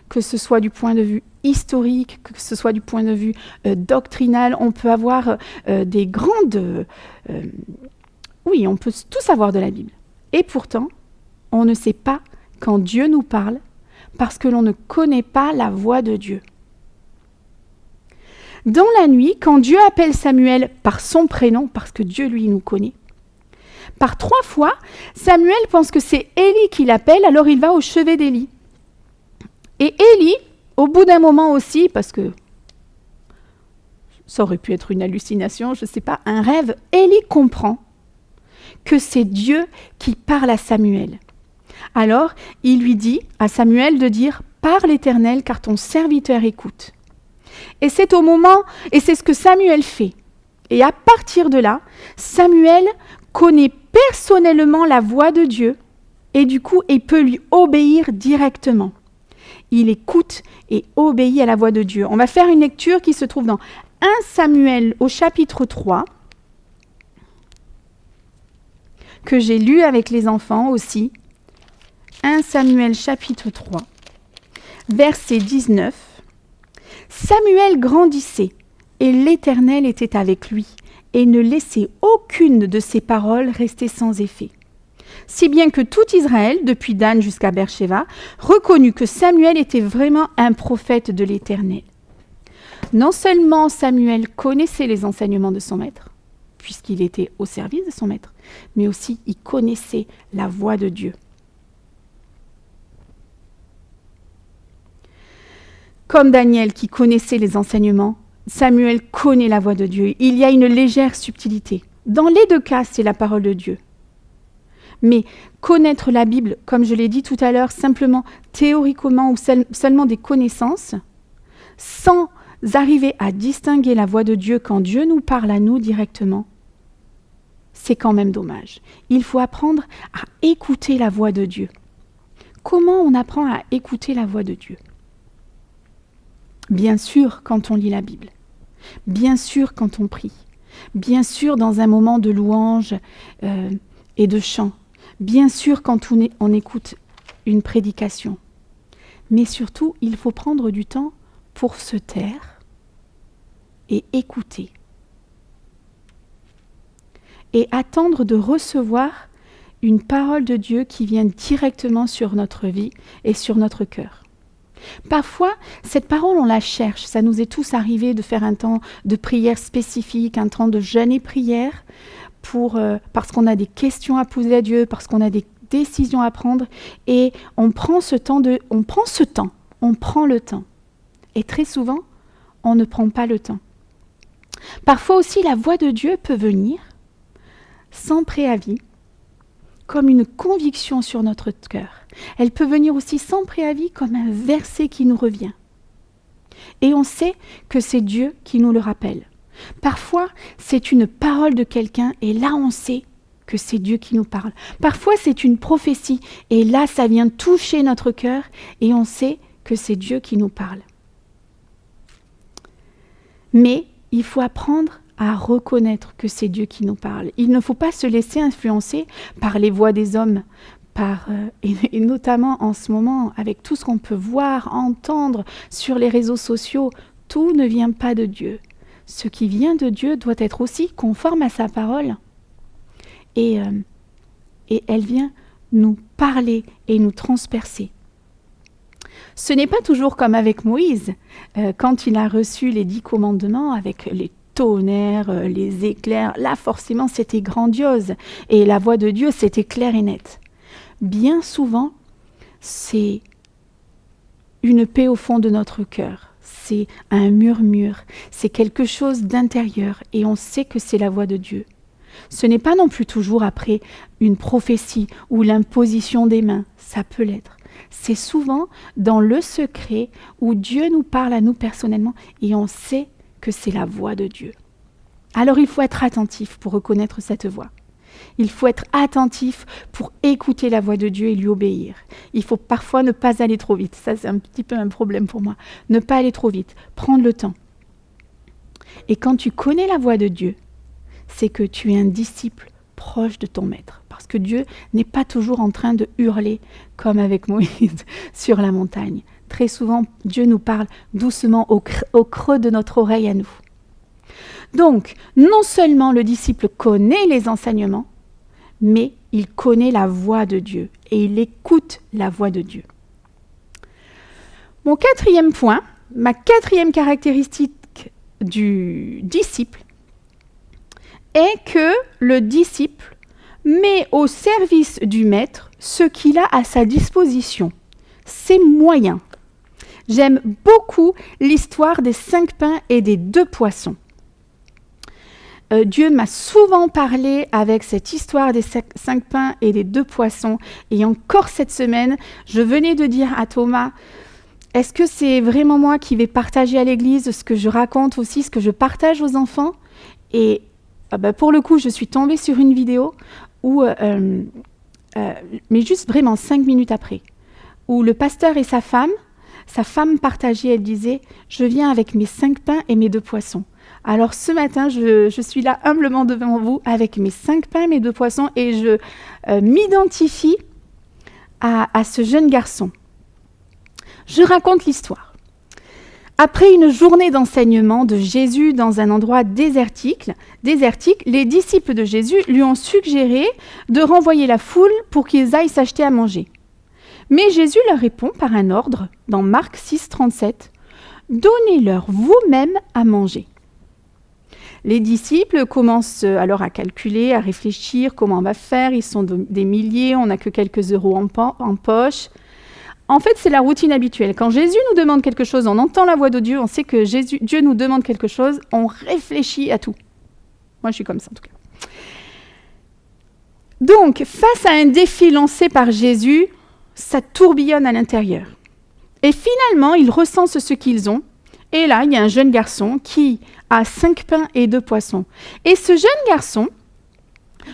que ce soit du point de vue historique, que ce soit du point de vue doctrinal. On peut avoir des grandes... oui, on peut tout savoir de la Bible. Et pourtant, on ne sait pas quand Dieu nous parle, parce que l'on ne connaît pas la voix de Dieu. Dans la nuit, quand Dieu appelle Samuel par son prénom, parce que Dieu, lui, nous connaît, par 3 fois, Samuel pense que c'est Élie qui l'appelle, alors il va au chevet d'Élie. Et Élie, au bout d'un moment aussi, parce que ça aurait pu être une hallucination, je ne sais pas, un rêve, Élie comprend que c'est Dieu qui parle à Samuel. Alors, il lui dit à Samuel de dire « Parle l'Éternel, car ton serviteur écoute ». Et c'est au moment, et c'est ce que Samuel fait. Et à partir de là, Samuel connaît personnellement la voix de Dieu et du coup, il peut lui obéir directement. Il écoute et obéit à la voix de Dieu. On va faire une lecture qui se trouve dans 1 Samuel au chapitre 3, que j'ai lu avec les enfants aussi. 1 Samuel chapitre 3, verset 19. Samuel grandissait et l'Éternel était avec lui et ne laissait aucune de ses paroles rester sans effet. Si bien que tout Israël, depuis Dan jusqu'à Beersheba, reconnut que Samuel était vraiment un prophète de l'Éternel. Non seulement Samuel connaissait les enseignements de son maître, puisqu'il était au service de son maître, mais aussi il connaissait la voix de Dieu. Comme Daniel qui connaissait les enseignements, Samuel connaît la voix de Dieu. Il y a une légère subtilité. Dans les 2 cas, c'est la parole de Dieu. Mais connaître la Bible, comme je l'ai dit tout à l'heure, simplement théoriquement ou seulement des connaissances, sans arriver à distinguer la voix de Dieu quand Dieu nous parle à nous directement, c'est quand même dommage. Il faut apprendre à écouter la voix de Dieu. Comment on apprend à écouter la voix de Dieu ? Bien sûr quand on lit la Bible, bien sûr quand on prie, bien sûr dans un moment de louange et de chant, bien sûr quand on écoute une prédication. Mais surtout, il faut prendre du temps pour se taire et écouter. Et attendre de recevoir une parole de Dieu qui vient directement sur notre vie et sur notre cœur. Parfois, cette parole, on la cherche. Ça nous est tous arrivé de faire un temps de prière spécifique, un temps de jeûne et prière, parce qu'on a des questions à poser à Dieu, parce qu'on a des décisions à prendre, et on prend le temps. Et très souvent, on ne prend pas le temps. Parfois aussi, la voix de Dieu peut venir sans préavis, comme une conviction sur notre cœur. Elle peut venir aussi sans préavis comme un verset qui nous revient. Et on sait que c'est Dieu qui nous le rappelle. Parfois, c'est une parole de quelqu'un et là, on sait que c'est Dieu qui nous parle. Parfois, c'est une prophétie et là, ça vient toucher notre cœur et on sait que c'est Dieu qui nous parle. Mais il faut apprendre à reconnaître que c'est Dieu qui nous parle. Il ne faut pas se laisser influencer par les voix des hommes, et notamment en ce moment, avec tout ce qu'on peut voir, entendre sur les réseaux sociaux, tout ne vient pas de Dieu. Ce qui vient de Dieu doit être aussi conforme à sa parole. Et elle vient nous parler et nous transpercer. Ce n'est pas toujours comme avec Moïse, quand il a reçu les 10 commandements avec les tonnerres, les éclairs. Là, forcément, c'était grandiose. Et la voix de Dieu, c'était clair et net. Bien souvent, c'est une paix au fond de notre cœur. C'est un murmure. C'est quelque chose d'intérieur. Et on sait que c'est la voix de Dieu. Ce n'est pas non plus toujours après une prophétie ou l'imposition des mains. Ça peut l'être. C'est souvent dans le secret où Dieu nous parle à nous personnellement et on sait que c'est la voix de Dieu. Alors il faut être attentif pour reconnaître cette voix. Il faut être attentif pour écouter la voix de Dieu et lui obéir. Il faut parfois ne pas aller trop vite. Ça, c'est un petit peu un problème pour moi. Ne pas aller trop vite, prendre le temps. Et quand tu connais la voix de Dieu, c'est que tu es un disciple proche de ton maître. Parce que Dieu n'est pas toujours en train de hurler comme avec Moïse sur la montagne. Très souvent, Dieu nous parle doucement au creux de notre oreille à nous. Donc, non seulement le disciple connaît les enseignements, mais il connaît la voix de Dieu et il écoute la voix de Dieu. Mon 4e point, ma 4e caractéristique du disciple, est que le disciple met au service du maître ce qu'il a à sa disposition, ses moyens. J'aime beaucoup l'histoire des 5 pains et des 2 poissons. Dieu m'a souvent parlé avec cette histoire des 5 pains et des 2 poissons. Et encore cette semaine, je venais de dire à Thomas, est-ce que c'est vraiment moi qui vais partager à l'église ce que je raconte aussi, ce que je partage aux enfants? Et pour le coup, je suis tombée sur une vidéo où, mais juste vraiment 5 minutes après, où le pasteur et sa femme partageaient, elle disait, je viens avec mes 5 pains et mes 2 poissons. Alors ce matin, je suis là humblement devant vous avec mes 5 pains, mes 2 poissons et je m'identifie à ce jeune garçon. Je raconte l'histoire. Après une journée d'enseignement de Jésus dans un endroit désertique, les disciples de Jésus lui ont suggéré de renvoyer la foule pour qu'ils aillent s'acheter à manger. Mais Jésus leur répond par un ordre dans Marc 6, 37, « Donnez-leur vous-même à manger ». Les disciples commencent alors à calculer, à réfléchir comment on va faire. Ils sont des milliers, on n'a que quelques euros en poche. En fait, c'est la routine habituelle. Quand Jésus nous demande quelque chose, on entend la voix de Dieu, on sait que Dieu nous demande quelque chose, on réfléchit à tout. Moi, je suis comme ça en tout cas. Donc, face à un défi lancé par Jésus, ça tourbillonne à l'intérieur. Et finalement, ils recensent ce qu'ils ont. Et là, il y a un jeune garçon qui a 5 pains et 2 poissons. Et ce jeune garçon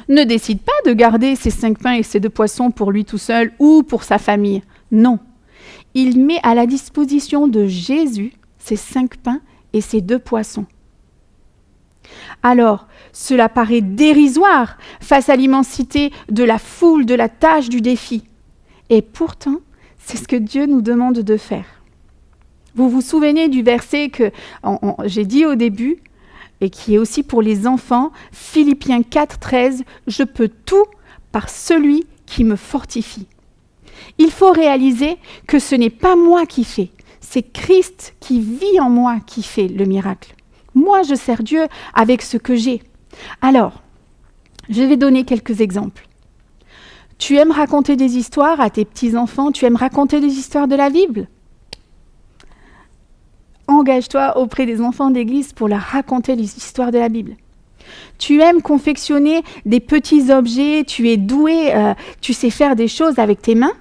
ne décide pas de garder ses 5 pains et ses 2 poissons pour lui tout seul ou pour sa famille. Non. Il met à la disposition de Jésus ses 5 pains et ses 2 poissons. Alors, cela paraît dérisoire face à l'immensité de la foule, de la tâche, du défi. Et pourtant, c'est ce que Dieu nous demande de faire. Vous vous souvenez du verset que j'ai dit au début et qui est aussi pour les enfants, Philippiens 4, 13, « Je peux tout par celui qui me fortifie ». Il faut réaliser que ce n'est pas moi qui fais, c'est Christ qui vit en moi qui fait le miracle. Moi, je sers Dieu avec ce que j'ai. Alors, je vais donner quelques exemples. Tu aimes raconter des histoires à tes petits-enfants, tu aimes raconter des histoires de la Bible ? Engage-toi auprès des enfants d'église pour leur raconter les histoires de la Bible. Tu aimes confectionner des petits objets, tu es doué, tu sais faire des choses avec tes mains.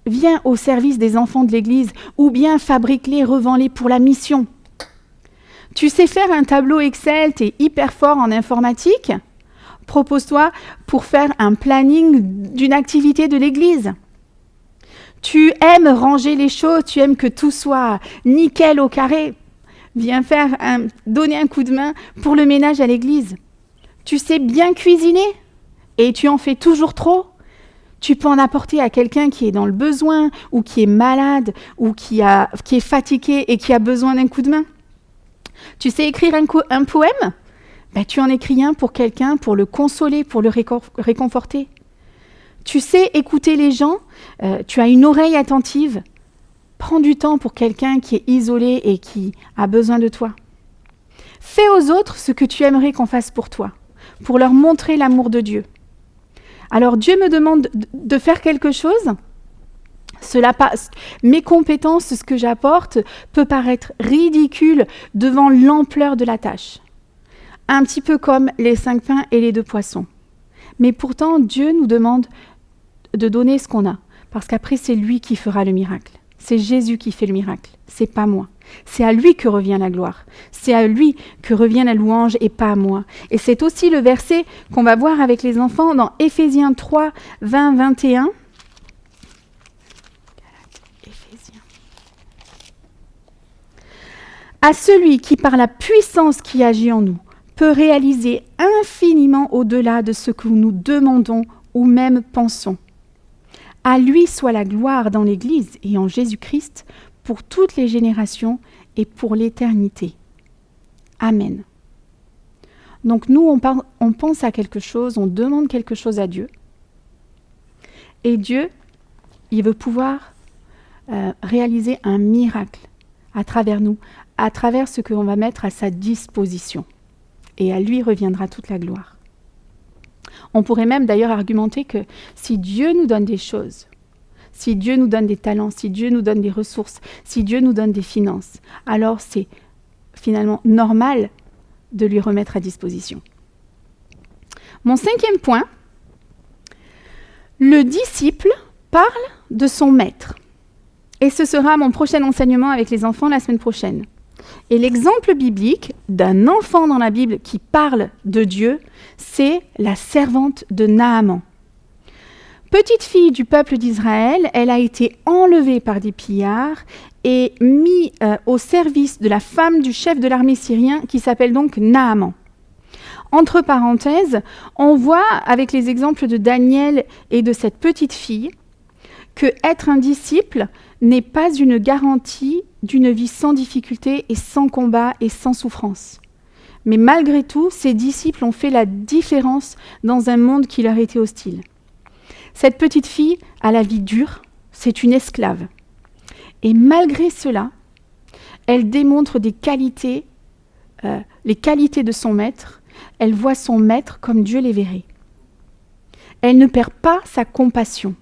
Viens au service des enfants de l'église ou bien fabrique-les, revends-les pour la mission. Tu sais faire un tableau Excel, tu es hyper fort en informatique. Propose-toi pour faire un planning d'une activité de l'église. Tu aimes ranger les choses, tu aimes que tout soit nickel au carré. Viens donner un coup de main pour le ménage à l'église. Tu sais bien cuisiner et tu en fais toujours trop. Tu peux en apporter à quelqu'un qui est dans le besoin, ou qui est malade, ou qui est fatigué et qui a besoin d'un coup de main. Tu sais écrire un poème ? Ben, tu en écris un pour quelqu'un, pour le consoler, pour le réconforter. Tu sais écouter les gens, tu as une oreille attentive. Prends du temps pour quelqu'un qui est isolé et qui a besoin de toi. Fais aux autres ce que tu aimerais qu'on fasse pour toi, pour leur montrer l'amour de Dieu. Alors Dieu me demande de faire quelque chose. Cela passe. Mes compétences, ce que j'apporte, peut paraître ridicule devant l'ampleur de la tâche. Un petit peu comme les 5 pains et les 2 poissons. Mais pourtant, Dieu nous demande de donner ce qu'on a. Parce qu'après, c'est lui qui fera le miracle. C'est Jésus qui fait le miracle. C'est pas moi. C'est à lui que revient la gloire. C'est à lui que revient la louange et pas à moi. Et c'est aussi le verset qu'on va voir avec les enfants dans Éphésiens 3, 20, 21. Éphésiens. À celui qui, par la puissance qui agit en nous, peut réaliser infiniment au-delà de ce que nous demandons ou même pensons. À lui soit la gloire dans l'Église et en Jésus-Christ pour toutes les générations et pour l'éternité. Amen. Donc nous, on pense à quelque chose, on demande quelque chose à Dieu. Et Dieu, il veut pouvoir réaliser un miracle à travers nous, à travers ce qu'on va mettre à sa disposition. Et à lui reviendra toute la gloire. On pourrait même d'ailleurs argumenter que si Dieu nous donne des choses, si Dieu nous donne des talents, si Dieu nous donne des ressources, si Dieu nous donne des finances, alors c'est finalement normal de lui remettre à disposition. Mon 5e point, le disciple parle de son maître. Et ce sera mon prochain enseignement avec les enfants la semaine prochaine. Et l'exemple biblique d'un enfant dans la Bible qui parle de Dieu, c'est la servante de Naaman. Petite fille du peuple d'Israël, elle a été enlevée par des pillards et mise au service de la femme du chef de l'armée syrien qui s'appelle donc Naaman. Entre parenthèses, on voit avec les exemples de Daniel et de cette petite fille que être un disciple n'est pas une garantie d'une vie sans difficulté et sans combat et sans souffrance. Mais malgré tout, ces disciples ont fait la différence dans un monde qui leur était hostile. Cette petite fille a la vie dure, c'est une esclave. Et malgré cela, elle démontre des qualités, les qualités de son maître. Elle voit son maître comme Dieu les verrait. Elle ne perd pas sa compassion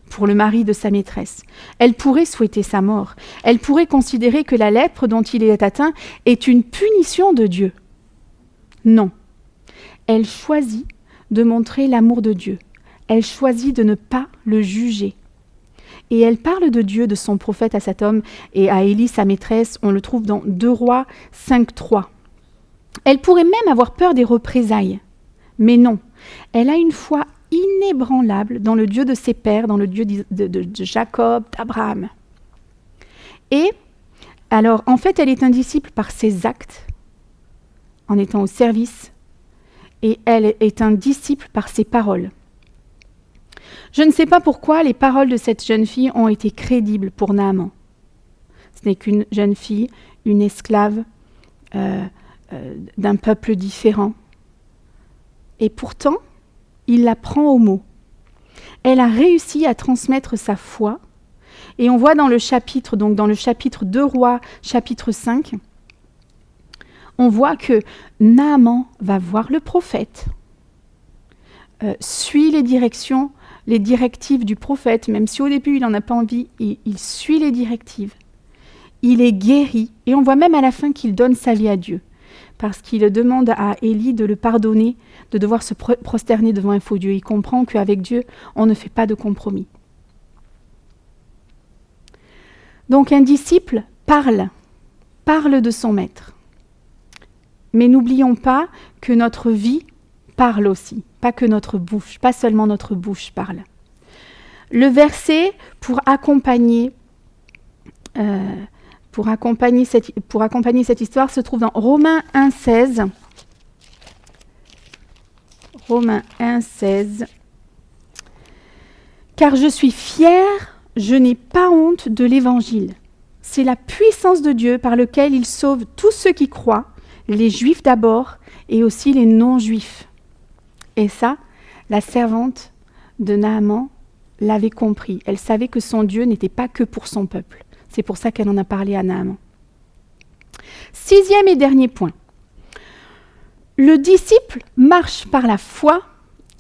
pour le mari de sa maîtresse. Elle pourrait souhaiter sa mort. Elle pourrait considérer que la lèpre dont il est atteint est une punition de Dieu. Non. Elle choisit de montrer l'amour de Dieu. Elle choisit de ne pas le juger. Et elle parle de Dieu, de son prophète à cet homme, et à Élie, sa maîtresse. On le trouve dans 2 Rois 5.3. Elle pourrait même avoir peur des représailles. Mais non. Elle a une foi inébranlable dans le Dieu de ses pères, dans le Dieu de Jacob, d'Abraham. Et alors, en fait, elle est un disciple par ses actes, en étant au service, et elle est un disciple par ses paroles. Je ne sais pas pourquoi les paroles de cette jeune fille ont été crédibles pour Naaman. Ce n'est qu'une jeune fille, une esclave d'un peuple différent. Et pourtant, il la prend au mot. Elle a réussi à transmettre sa foi. Et on voit dans le chapitre 2 Rois, chapitre 5, on voit que Naaman va voir le prophète, suit les directives du prophète, même si au début il n'en a pas envie, il suit les directives. Il est guéri, et on voit même à la fin qu'il donne sa vie à Dieu, parce qu'il demande à Élie de le pardonner, de devoir se prosterner devant un faux Dieu. Il comprend qu'avec Dieu, on ne fait pas de compromis. Donc un disciple parle de son maître. Mais n'oublions pas que notre vie parle aussi, pas que notre bouche, pas seulement notre bouche parle. Le verset pour accompagner cette histoire se trouve dans Romains 1,16. Romains 1,16. Car je suis fier, je n'ai pas honte de l'Évangile. C'est la puissance de Dieu par lequel il sauve tous ceux qui croient, les Juifs d'abord et aussi les non-Juifs. » Et ça, la servante de Naaman l'avait compris. Elle savait que son Dieu n'était pas que pour son peuple. C'est pour ça qu'elle en a parlé à Naaman. 6e et dernier point. Le disciple marche par la foi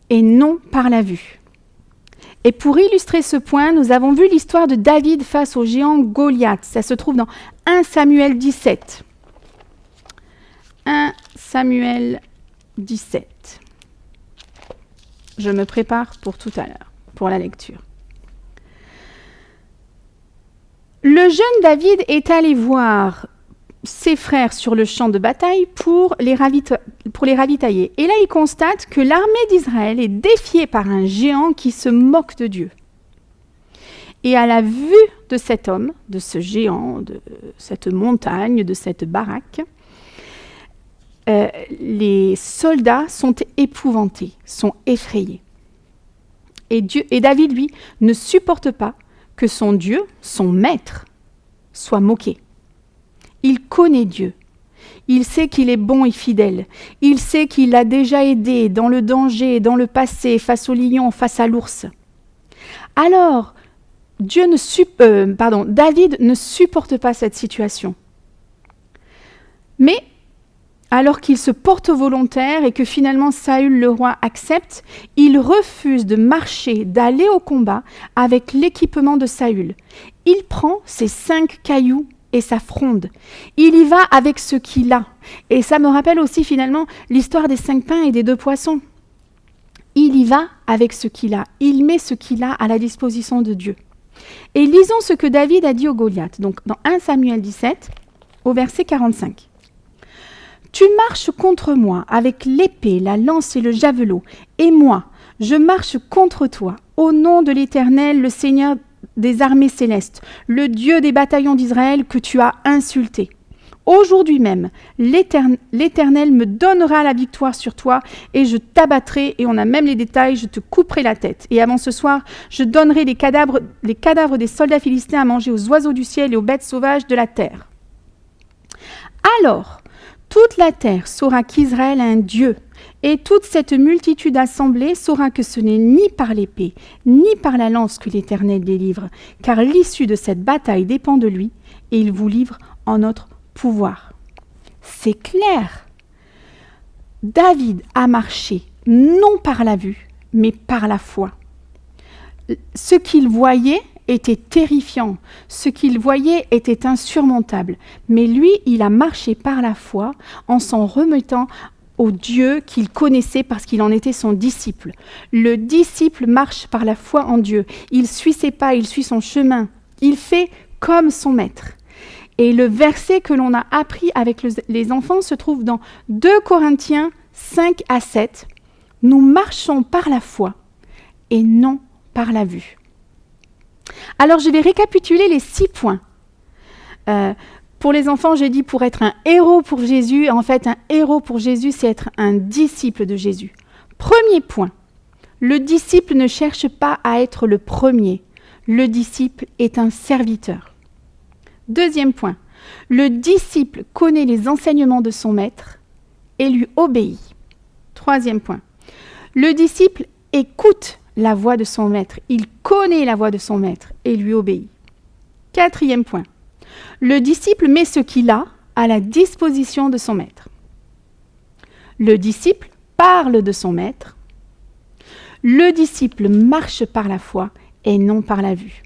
et non par la vue. Et pour illustrer ce point, nous avons vu l'histoire de David face au géant Goliath. Ça se trouve dans 1 Samuel 17. 1 Samuel 17. Je me prépare pour tout à l'heure, pour la lecture. Le jeune David est allé voir ses frères sur le champ de bataille pour les ravitailler. Et là, il constate que l'armée d'Israël est défiée par un géant qui se moque de Dieu. Et à la vue de cet homme, de ce géant, de cette montagne, de cette baraque, les soldats sont épouvantés, sont effrayés. Et David, lui, ne supporte pas que son Dieu, son maître, soit moqué. Il connaît Dieu. Il sait qu'il est bon et fidèle. Il sait qu'il l'a déjà aidé dans le danger, dans le passé, face au lion, face à l'ours. Alors, David ne supporte pas cette situation. Mais, alors qu'il se porte volontaire et que finalement Saül le roi accepte, il refuse de marcher, d'aller au combat avec l'équipement de Saül. Il prend ses 5 cailloux et sa fronde. Il y va avec ce qu'il a. Et ça me rappelle aussi finalement l'histoire des 5 pains et des 2 poissons. Il y va avec ce qu'il a. Il met ce qu'il a à la disposition de Dieu. Et lisons ce que David a dit au Goliath. Donc dans 1 Samuel 17, au verset 45. « Tu marches contre moi avec l'épée, la lance et le javelot, et moi, je marche contre toi, au nom de l'Éternel, le Seigneur des armées célestes, le Dieu des bataillons d'Israël que tu as insulté. Aujourd'hui même, l'Éternel me donnera la victoire sur toi, et je t'abattrai, et on a même les détails, je te couperai la tête. Et avant ce soir, je donnerai les cadavres des soldats philistins à manger aux oiseaux du ciel et aux bêtes sauvages de la terre. Alors, toute la terre saura qu'Israël a un Dieu, et toute cette multitude assemblée saura que ce n'est ni par l'épée, ni par la lance que l'Éternel délivre, car l'issue de cette bataille dépend de lui, et il vous livre en notre pouvoir. » C'est clair. David a marché non par la vue, mais par la foi. Ce qu'il voyait était terrifiant, ce qu'il voyait était insurmontable, mais lui, il a marché par la foi en s'en remettant au Dieu qu'il connaissait parce qu'il en était son disciple. Le disciple marche par la foi en Dieu. Il suit ses pas, il suit son chemin. Il fait comme son maître. Et le verset que l'on a appris avec les enfants se trouve dans 2 Corinthiens 5 à 7. « Nous marchons par la foi et non par la vue. » Alors, je vais récapituler les 6 points. Pour les enfants, j'ai dit pour être un héros pour Jésus. En fait, un héros pour Jésus, c'est être un disciple de Jésus. Premier point, le disciple ne cherche pas à être le premier. Le disciple est un serviteur. Deuxième point, le disciple connaît les enseignements de son maître et lui obéit. Troisième point, le disciple écoute la voix de son maître. Il connaît la voix de son maître et lui obéit. Quatrième point, le disciple met ce qu'il a à la disposition de son maître. Le disciple parle de son maître. Le disciple marche par la foi et non par la vue.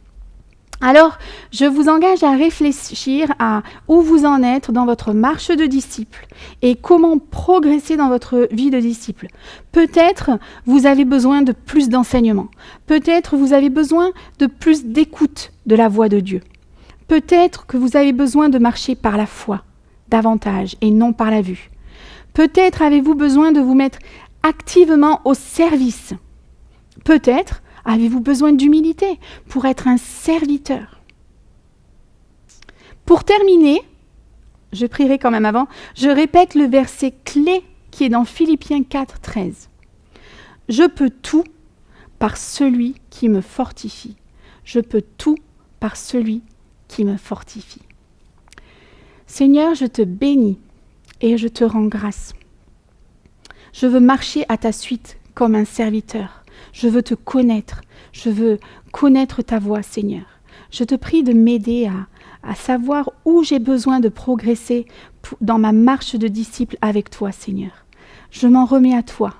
Alors, je vous engage à réfléchir à où vous en êtes dans votre marche de disciple et comment progresser dans votre vie de disciple. Peut-être vous avez besoin de plus d'enseignement. Peut-être vous avez besoin de plus d'écoute de la voix de Dieu. Peut-être que vous avez besoin de marcher par la foi davantage et non par la vue. Peut-être avez-vous besoin de vous mettre activement au service. Peut-être avez-vous besoin d'humilité pour être un serviteur. Pour terminer, je prierai quand même avant, je répète le verset clé qui est dans Philippiens 4, 13. « Je peux tout par celui qui me fortifie. Je peux tout par celui qui me fortifie. Seigneur, je te bénis et je te rends grâce. Je veux marcher à ta suite comme un serviteur. Je veux te connaître. Je veux connaître ta voix, Seigneur. Je te prie de m'aider à savoir où j'ai besoin de progresser dans ma marche de disciple avec toi, Seigneur. Je m'en remets à toi.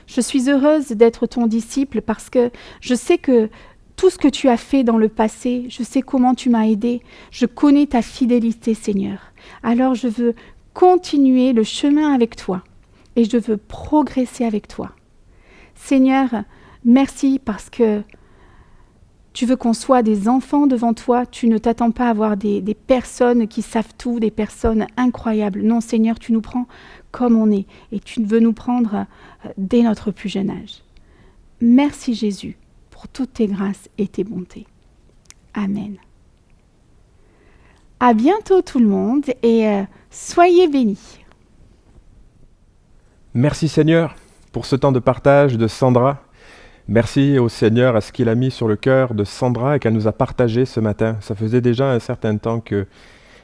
Je suis heureuse d'être ton disciple parce que je sais que tout ce que tu as fait dans le passé, je sais comment tu m'as aidé, je connais ta fidélité, Seigneur. Alors je veux continuer le chemin avec toi et je veux progresser avec toi. Seigneur, merci parce que tu veux qu'on soit des enfants devant toi. Tu ne t'attends pas à avoir des personnes qui savent tout, des personnes incroyables. Non, Seigneur, tu nous prends comme on est et tu veux nous prendre dès notre plus jeune âge. Merci Jésus pour toutes tes grâces et tes bontés. Amen. À bientôt tout le monde et soyez bénis. Merci Seigneur pour ce temps de partage de Sandra. Merci au Seigneur à ce qu'il a mis sur le cœur de Sandra et qu'elle nous a partagé ce matin. Ça faisait déjà un certain temps que,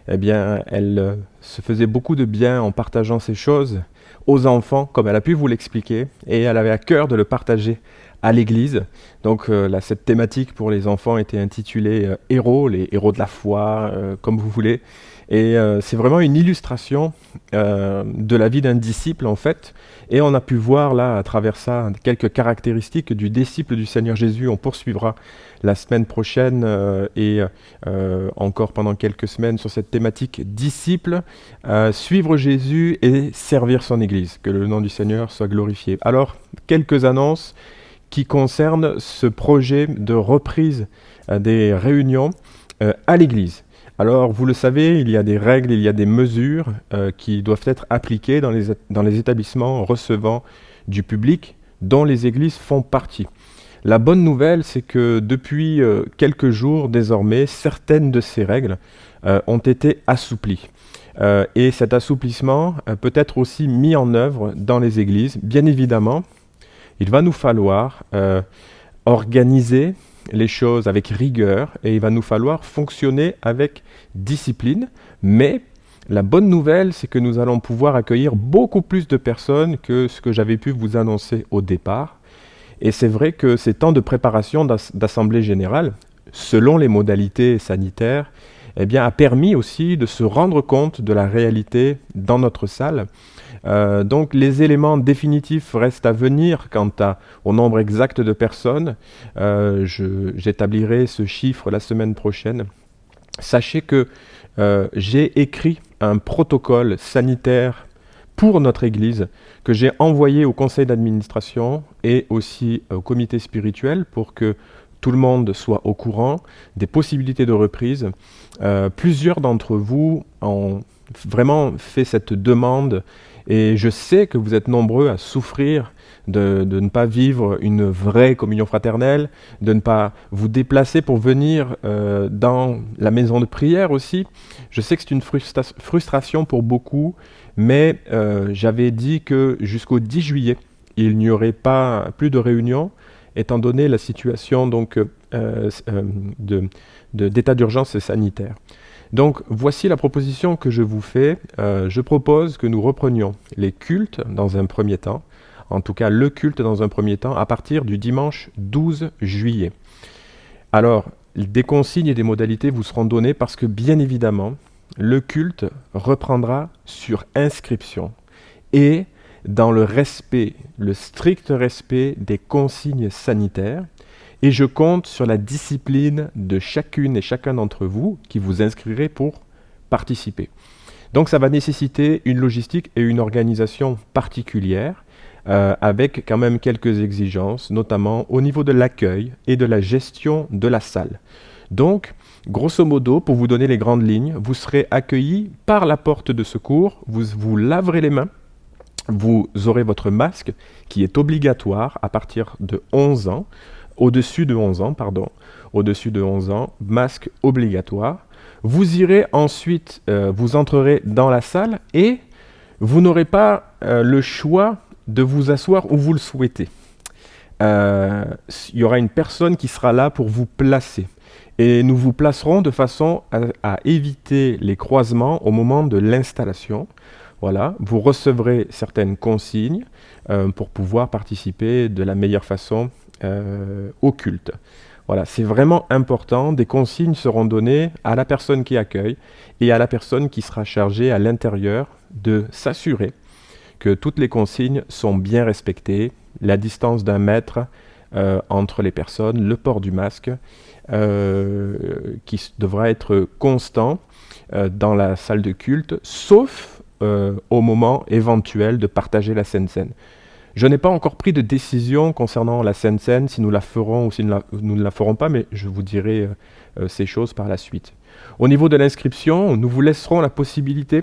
elle se faisait beaucoup de bien en partageant ces choses aux enfants, comme elle a pu vous l'expliquer, et elle avait à cœur de le partager à l'église. Donc cette thématique pour les enfants était intitulée Héros, les héros de la foi, comme vous voulez. Et c'est vraiment une illustration de la vie d'un disciple en fait. Et on a pu voir là à travers ça quelques caractéristiques du disciple du Seigneur Jésus. On poursuivra la semaine prochaine et encore pendant quelques semaines sur cette thématique disciple, suivre Jésus et servir son Église. Que le nom du Seigneur soit glorifié. Alors, quelques annonces qui concernent ce projet de reprise des réunions à l'Église. Alors, vous le savez, il y a des règles, il y a des mesures qui doivent être appliquées dans les établissements recevant du public dont les églises font partie. La bonne nouvelle, c'est que depuis quelques jours désormais, certaines de ces règles ont été assouplies. Et cet assouplissement peut être aussi mis en œuvre dans les églises. Bien évidemment, il va nous falloir organiser les choses avec rigueur et il va nous falloir fonctionner avec discipline. Mais la bonne nouvelle, c'est que nous allons pouvoir accueillir beaucoup plus de personnes que ce que j'avais pu vous annoncer au départ. Et c'est vrai que ces temps de préparation d'assemblée générale, selon les modalités sanitaires, a permis aussi de se rendre compte de la réalité dans notre salle. Donc les éléments définitifs restent à venir quant au nombre exact de personnes. J'établirai ce chiffre la semaine prochaine. Sachez que j'ai écrit un protocole sanitaire pour notre Église que j'ai envoyé au conseil d'administration et aussi au comité spirituel pour que tout le monde soit au courant des possibilités de reprise. Plusieurs d'entre vous ont vraiment fait cette demande et je sais que vous êtes nombreux à souffrir de ne pas vivre une vraie communion fraternelle, de ne pas vous déplacer pour venir dans la maison de prière aussi. Je sais que c'est une frustration pour beaucoup, mais j'avais dit que jusqu'au 10 juillet, il n'y aurait pas plus de réunions, étant donné la situation donc, d'état d'urgence sanitaire. Donc voici la proposition que je vous fais. Je propose que nous reprenions les cultes dans un premier temps, en tout cas le culte dans un premier temps, à partir du dimanche 12 juillet. Alors, des consignes et des modalités vous seront données parce que bien évidemment, le culte reprendra sur inscription et dans le respect, le strict respect des consignes sanitaires. Et je compte sur la discipline de chacune et chacun d'entre vous qui vous inscrirez pour participer. Donc ça va nécessiter une logistique et une organisation particulière avec quand même quelques exigences, notamment au niveau de l'accueil et de la gestion de la salle. Donc, grosso modo, pour vous donner les grandes lignes, vous serez accueillis par la porte de secours, vous vous laverez les mains, vous aurez votre masque qui est obligatoire à partir de 11 ans, au-dessus de 11 ans, masque obligatoire. Vous irez ensuite, vous entrerez dans la salle et vous n'aurez pas le choix de vous asseoir où vous le souhaitez. il y aura une personne qui sera là pour vous placer. Et nous vous placerons de façon à éviter les croisements au moment de l'installation. Voilà, vous recevrez certaines consignes pour pouvoir participer de la meilleure façon au culte. Voilà, c'est vraiment important. Des consignes seront données à la personne qui accueille et à la personne qui sera chargée à l'intérieur de s'assurer que toutes les consignes sont bien respectées, la distance d'1 mètre entre les personnes, le port du masque, qui devra être constant dans la salle de culte, sauf au moment éventuel de partager la Sainte Seine. Je n'ai pas encore pris de décision concernant la Sainte Seine, si nous la ferons ou si nous ne la ferons pas, mais je vous dirai ces choses par la suite. Au niveau de l'inscription, nous vous laisserons la possibilité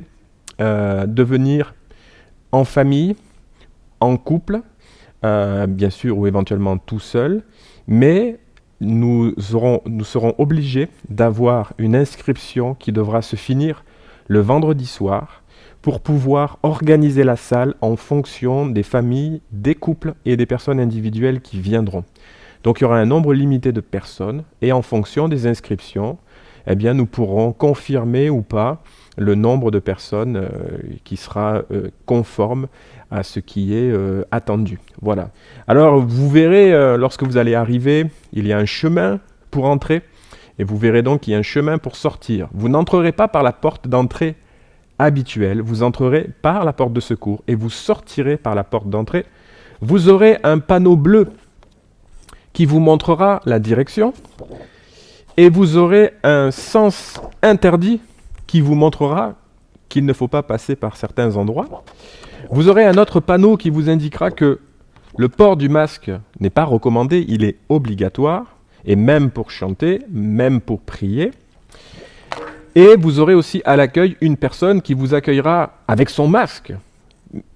de venir en famille, en couple, bien sûr, ou éventuellement tout seul, mais nous serons obligés d'avoir une inscription qui devra se finir le vendredi soir pour pouvoir organiser la salle en fonction des familles, des couples et des personnes individuelles qui viendront. Donc il y aura un nombre limité de personnes et en fonction des inscriptions, eh bien, nous pourrons confirmer ou pas le nombre de personnes qui sera conforme à ce qui est attendu. Voilà. Alors vous verrez, lorsque vous allez arriver, il y a un chemin pour entrer et vous verrez donc qu'il y a un chemin pour sortir. Vous n'entrerez pas par la porte d'entrée habituelle, vous entrerez par la porte de secours et vous sortirez par la porte d'entrée. Vous aurez un panneau bleu qui vous montrera la direction et vous aurez un sens interdit qui vous montrera qu'il ne faut pas passer par certains endroits. Vous aurez un autre panneau qui vous indiquera que le port du masque n'est pas recommandé, il est obligatoire, et même pour chanter, même pour prier. Et vous aurez aussi à l'accueil une personne qui vous accueillera avec son masque,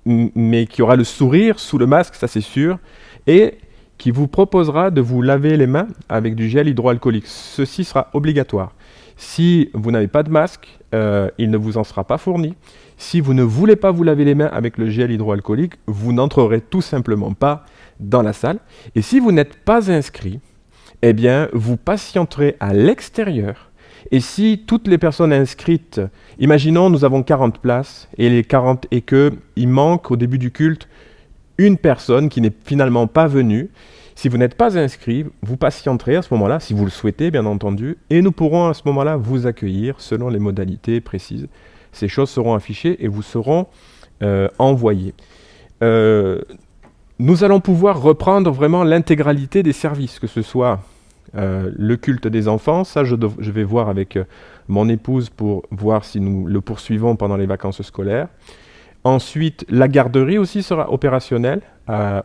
mais qui aura le sourire sous le masque, ça c'est sûr, et qui vous proposera de vous laver les mains avec du gel hydroalcoolique. Ceci sera obligatoire. Si vous n'avez pas de masque, il ne vous en sera pas fourni. Si vous ne voulez pas vous laver les mains avec le gel hydroalcoolique, vous n'entrerez tout simplement pas dans la salle. Et si vous n'êtes pas inscrit, eh bien, vous patienterez à l'extérieur. Et si toutes les personnes inscrites, imaginons nous avons 40 places et qu'il manque au début du culte une personne qui n'est finalement pas venue, si vous n'êtes pas inscrit, vous patienterez à ce moment-là, si vous le souhaitez bien entendu, et nous pourrons à ce moment-là vous accueillir selon les modalités précises. Ces choses seront affichées et vous seront envoyées. Nous allons pouvoir reprendre vraiment l'intégralité des services, que ce soit le culte des enfants, ça je vais voir avec mon épouse pour voir si nous le poursuivons pendant les vacances scolaires. Ensuite, la garderie aussi sera opérationnelle.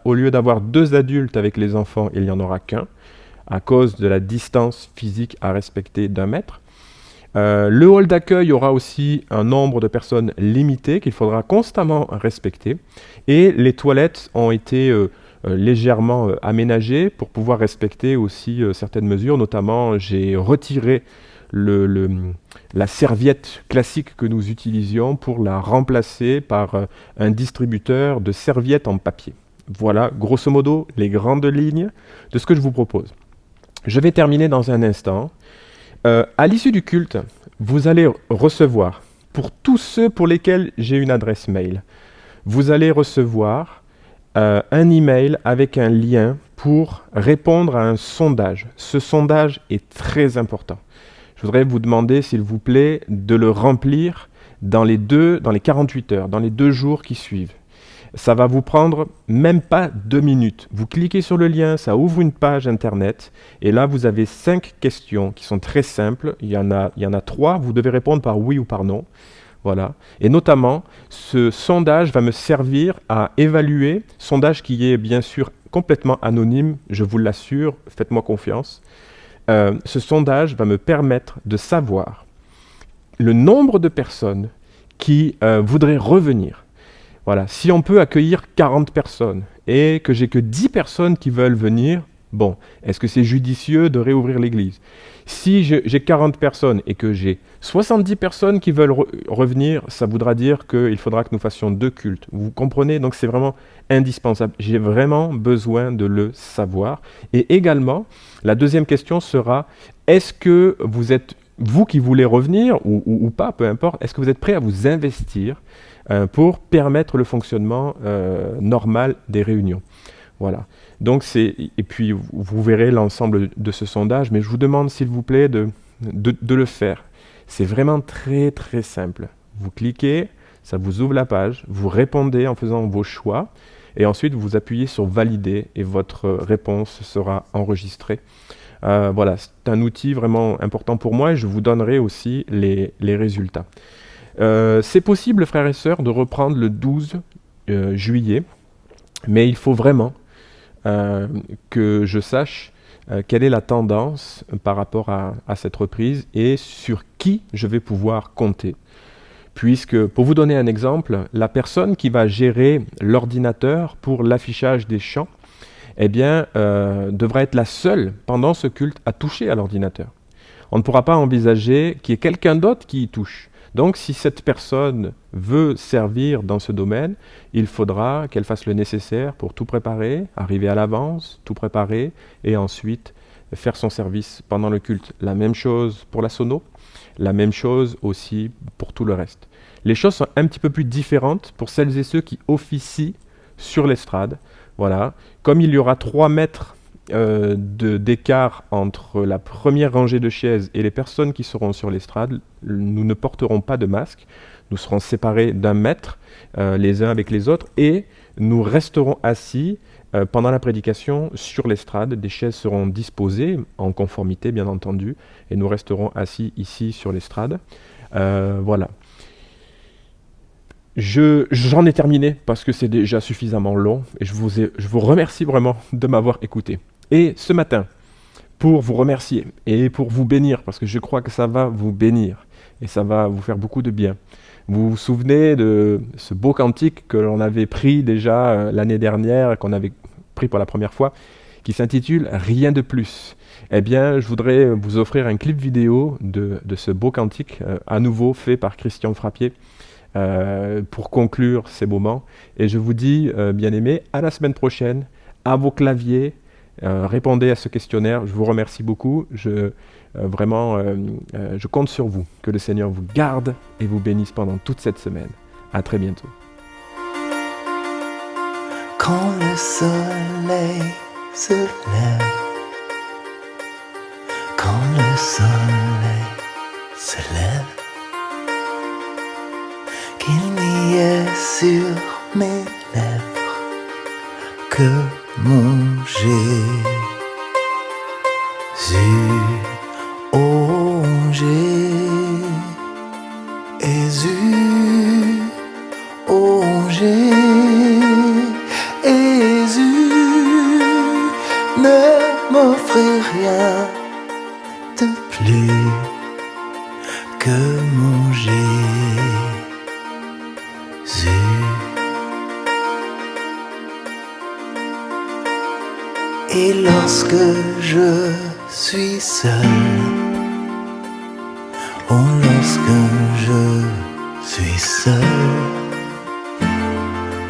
Au lieu d'avoir 2 adultes avec les enfants, il n'y en aura qu'un, à cause de la distance physique à respecter d'1 mètre. Le hall d'accueil aura aussi un nombre de personnes limité qu'il faudra constamment respecter. Et les toilettes ont été légèrement aménagées pour pouvoir respecter aussi certaines mesures. Notamment, j'ai retiré la serviette classique que nous utilisions pour la remplacer par un distributeur de serviettes en papier. Voilà, grosso modo, les grandes lignes de ce que je vous propose. Je vais terminer dans un instant. À l'issue du culte, vous allez recevoir, pour tous ceux pour lesquels j'ai une adresse mail, vous allez recevoir un email avec un lien pour répondre à un sondage. Ce sondage est très important. Je voudrais vous demander, s'il vous plaît, de le remplir dans les 48 heures, dans les 2 jours qui suivent. Ça va vous prendre même pas 2 minutes. Vous cliquez sur le lien, ça ouvre une page internet, et là vous avez 5 questions qui sont très simples. Il y en a 3, vous devez répondre par oui ou par non. Voilà. Et notamment, ce sondage va me servir à évaluer, sondage qui est bien sûr complètement anonyme, je vous l'assure, faites-moi confiance. Ce sondage va me permettre de savoir le nombre de personnes qui voudraient revenir. Voilà. Si on peut accueillir 40 personnes et que j'ai que 10 personnes qui veulent venir, Bon, est-ce que c'est judicieux de réouvrir l'église? Si j'ai 40 personnes et que j'ai 70 personnes qui veulent revenir, ça voudra dire qu'il faudra que nous fassions 2 cultes. Vous comprenez? Donc c'est vraiment indispensable. J'ai vraiment besoin de le savoir. Et également, la deuxième question sera, est-ce que vous êtes, vous qui voulez revenir, ou pas, peu importe, est-ce que vous êtes prêt à vous investir pour permettre le fonctionnement normal des réunions? Voilà. Donc et puis vous verrez l'ensemble de ce sondage, mais je vous demande s'il vous plaît de le faire. C'est vraiment très très simple. Vous cliquez, ça vous ouvre la page, vous répondez en faisant vos choix, et ensuite vous appuyez sur valider et votre réponse sera enregistrée. Voilà, c'est un outil vraiment important pour moi et je vous donnerai aussi les résultats. C'est possible, frères et sœurs, de reprendre le 12 juillet, mais il faut vraiment que je sache quelle est la tendance par rapport à cette reprise et sur qui je vais pouvoir compter. Puisque, pour vous donner un exemple, la personne qui va gérer l'ordinateur pour l'affichage des chants, eh bien, devra être la seule pendant ce culte à toucher à l'ordinateur. On ne pourra pas envisager qu'il y ait quelqu'un d'autre qui y touche. Donc, si cette personne veut servir dans ce domaine, il faudra qu'elle fasse le nécessaire pour tout préparer, arriver à l'avance, tout préparer, et ensuite faire son service pendant le culte. La même chose pour la sono, la même chose aussi pour tout le reste. Les choses sont un petit peu plus différentes pour celles et ceux qui officient sur l'estrade. Voilà. Comme il y aura 3 mètres d'écart entre la première rangée de chaises et les personnes qui seront sur l'estrade, nous ne porterons pas de masque. Nous serons séparés d'1 mètre les uns avec les autres et nous resterons assis pendant la prédication sur l'estrade. Des chaises seront disposées en conformité bien entendu et nous resterons assis ici sur l'estrade. Voilà. J'en ai terminé parce que c'est déjà suffisamment long et je vous remercie vraiment de m'avoir écouté. Et ce matin, pour vous remercier et pour vous bénir, parce que je crois que ça va vous bénir et ça va vous faire beaucoup de bien. Vous vous souvenez de ce beau cantique que l'on avait pris déjà l'année dernière, qu'on avait pris pour la première fois, qui s'intitule « Rien de plus ». Eh bien, je voudrais vous offrir un clip vidéo de ce beau cantique, à nouveau fait par Christian Frappier, pour conclure ces moments. Et je vous dis, bien-aimés, à la semaine prochaine, à vos claviers, répondez à ce questionnaire. Je vous remercie beaucoup. Vraiment, je compte sur vous. Que le Seigneur vous garde et vous bénisse pendant toute cette semaine. À très bientôt. Quand le soleil se lève, quand le soleil se lève, qu'il n'y ait sur mes lèvres que mon Jésus, oh Jésus, oh Jésus, ne m'offrez rien de plus que mon Jésus. Et lorsque je suis seul, oh lorsque je suis seul,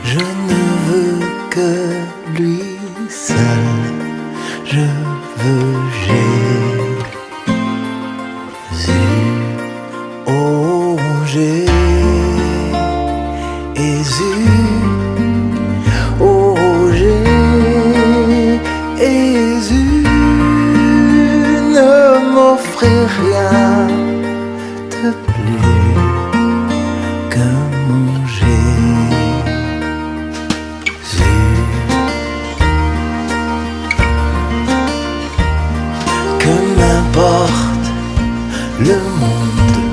je ne veux que lui seul, je veux Jésus, oh Jésus, oh Jésus, ne m'offrez rien de plus que mon Jésus. Que m'importe le monde,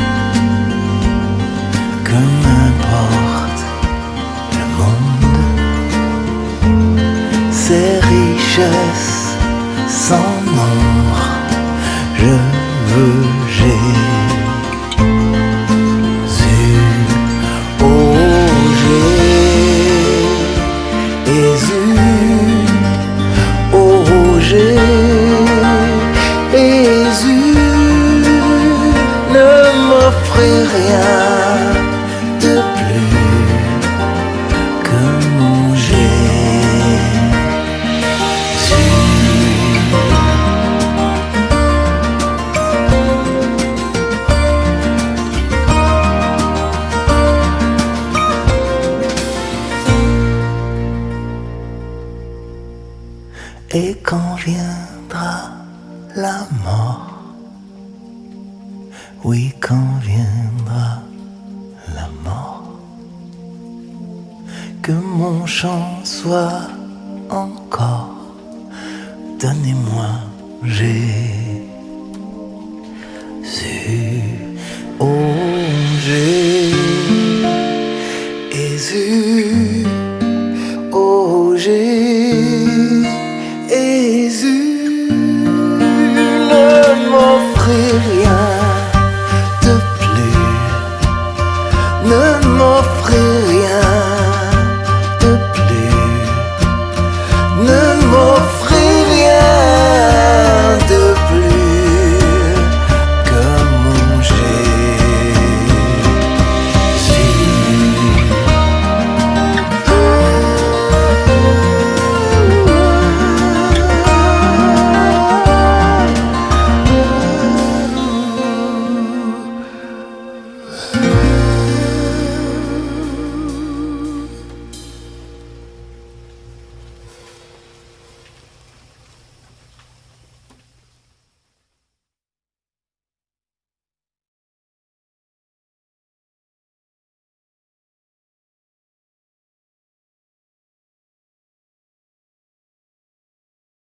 que m'importe le monde, ses richesses sans nombre, je veux Jésus, oh Jésus, oh Jésus. Et quand viendra la mort, oui, quand viendra la mort, que mon chant soit encore, donnez-moi Jésus, oh Jésus.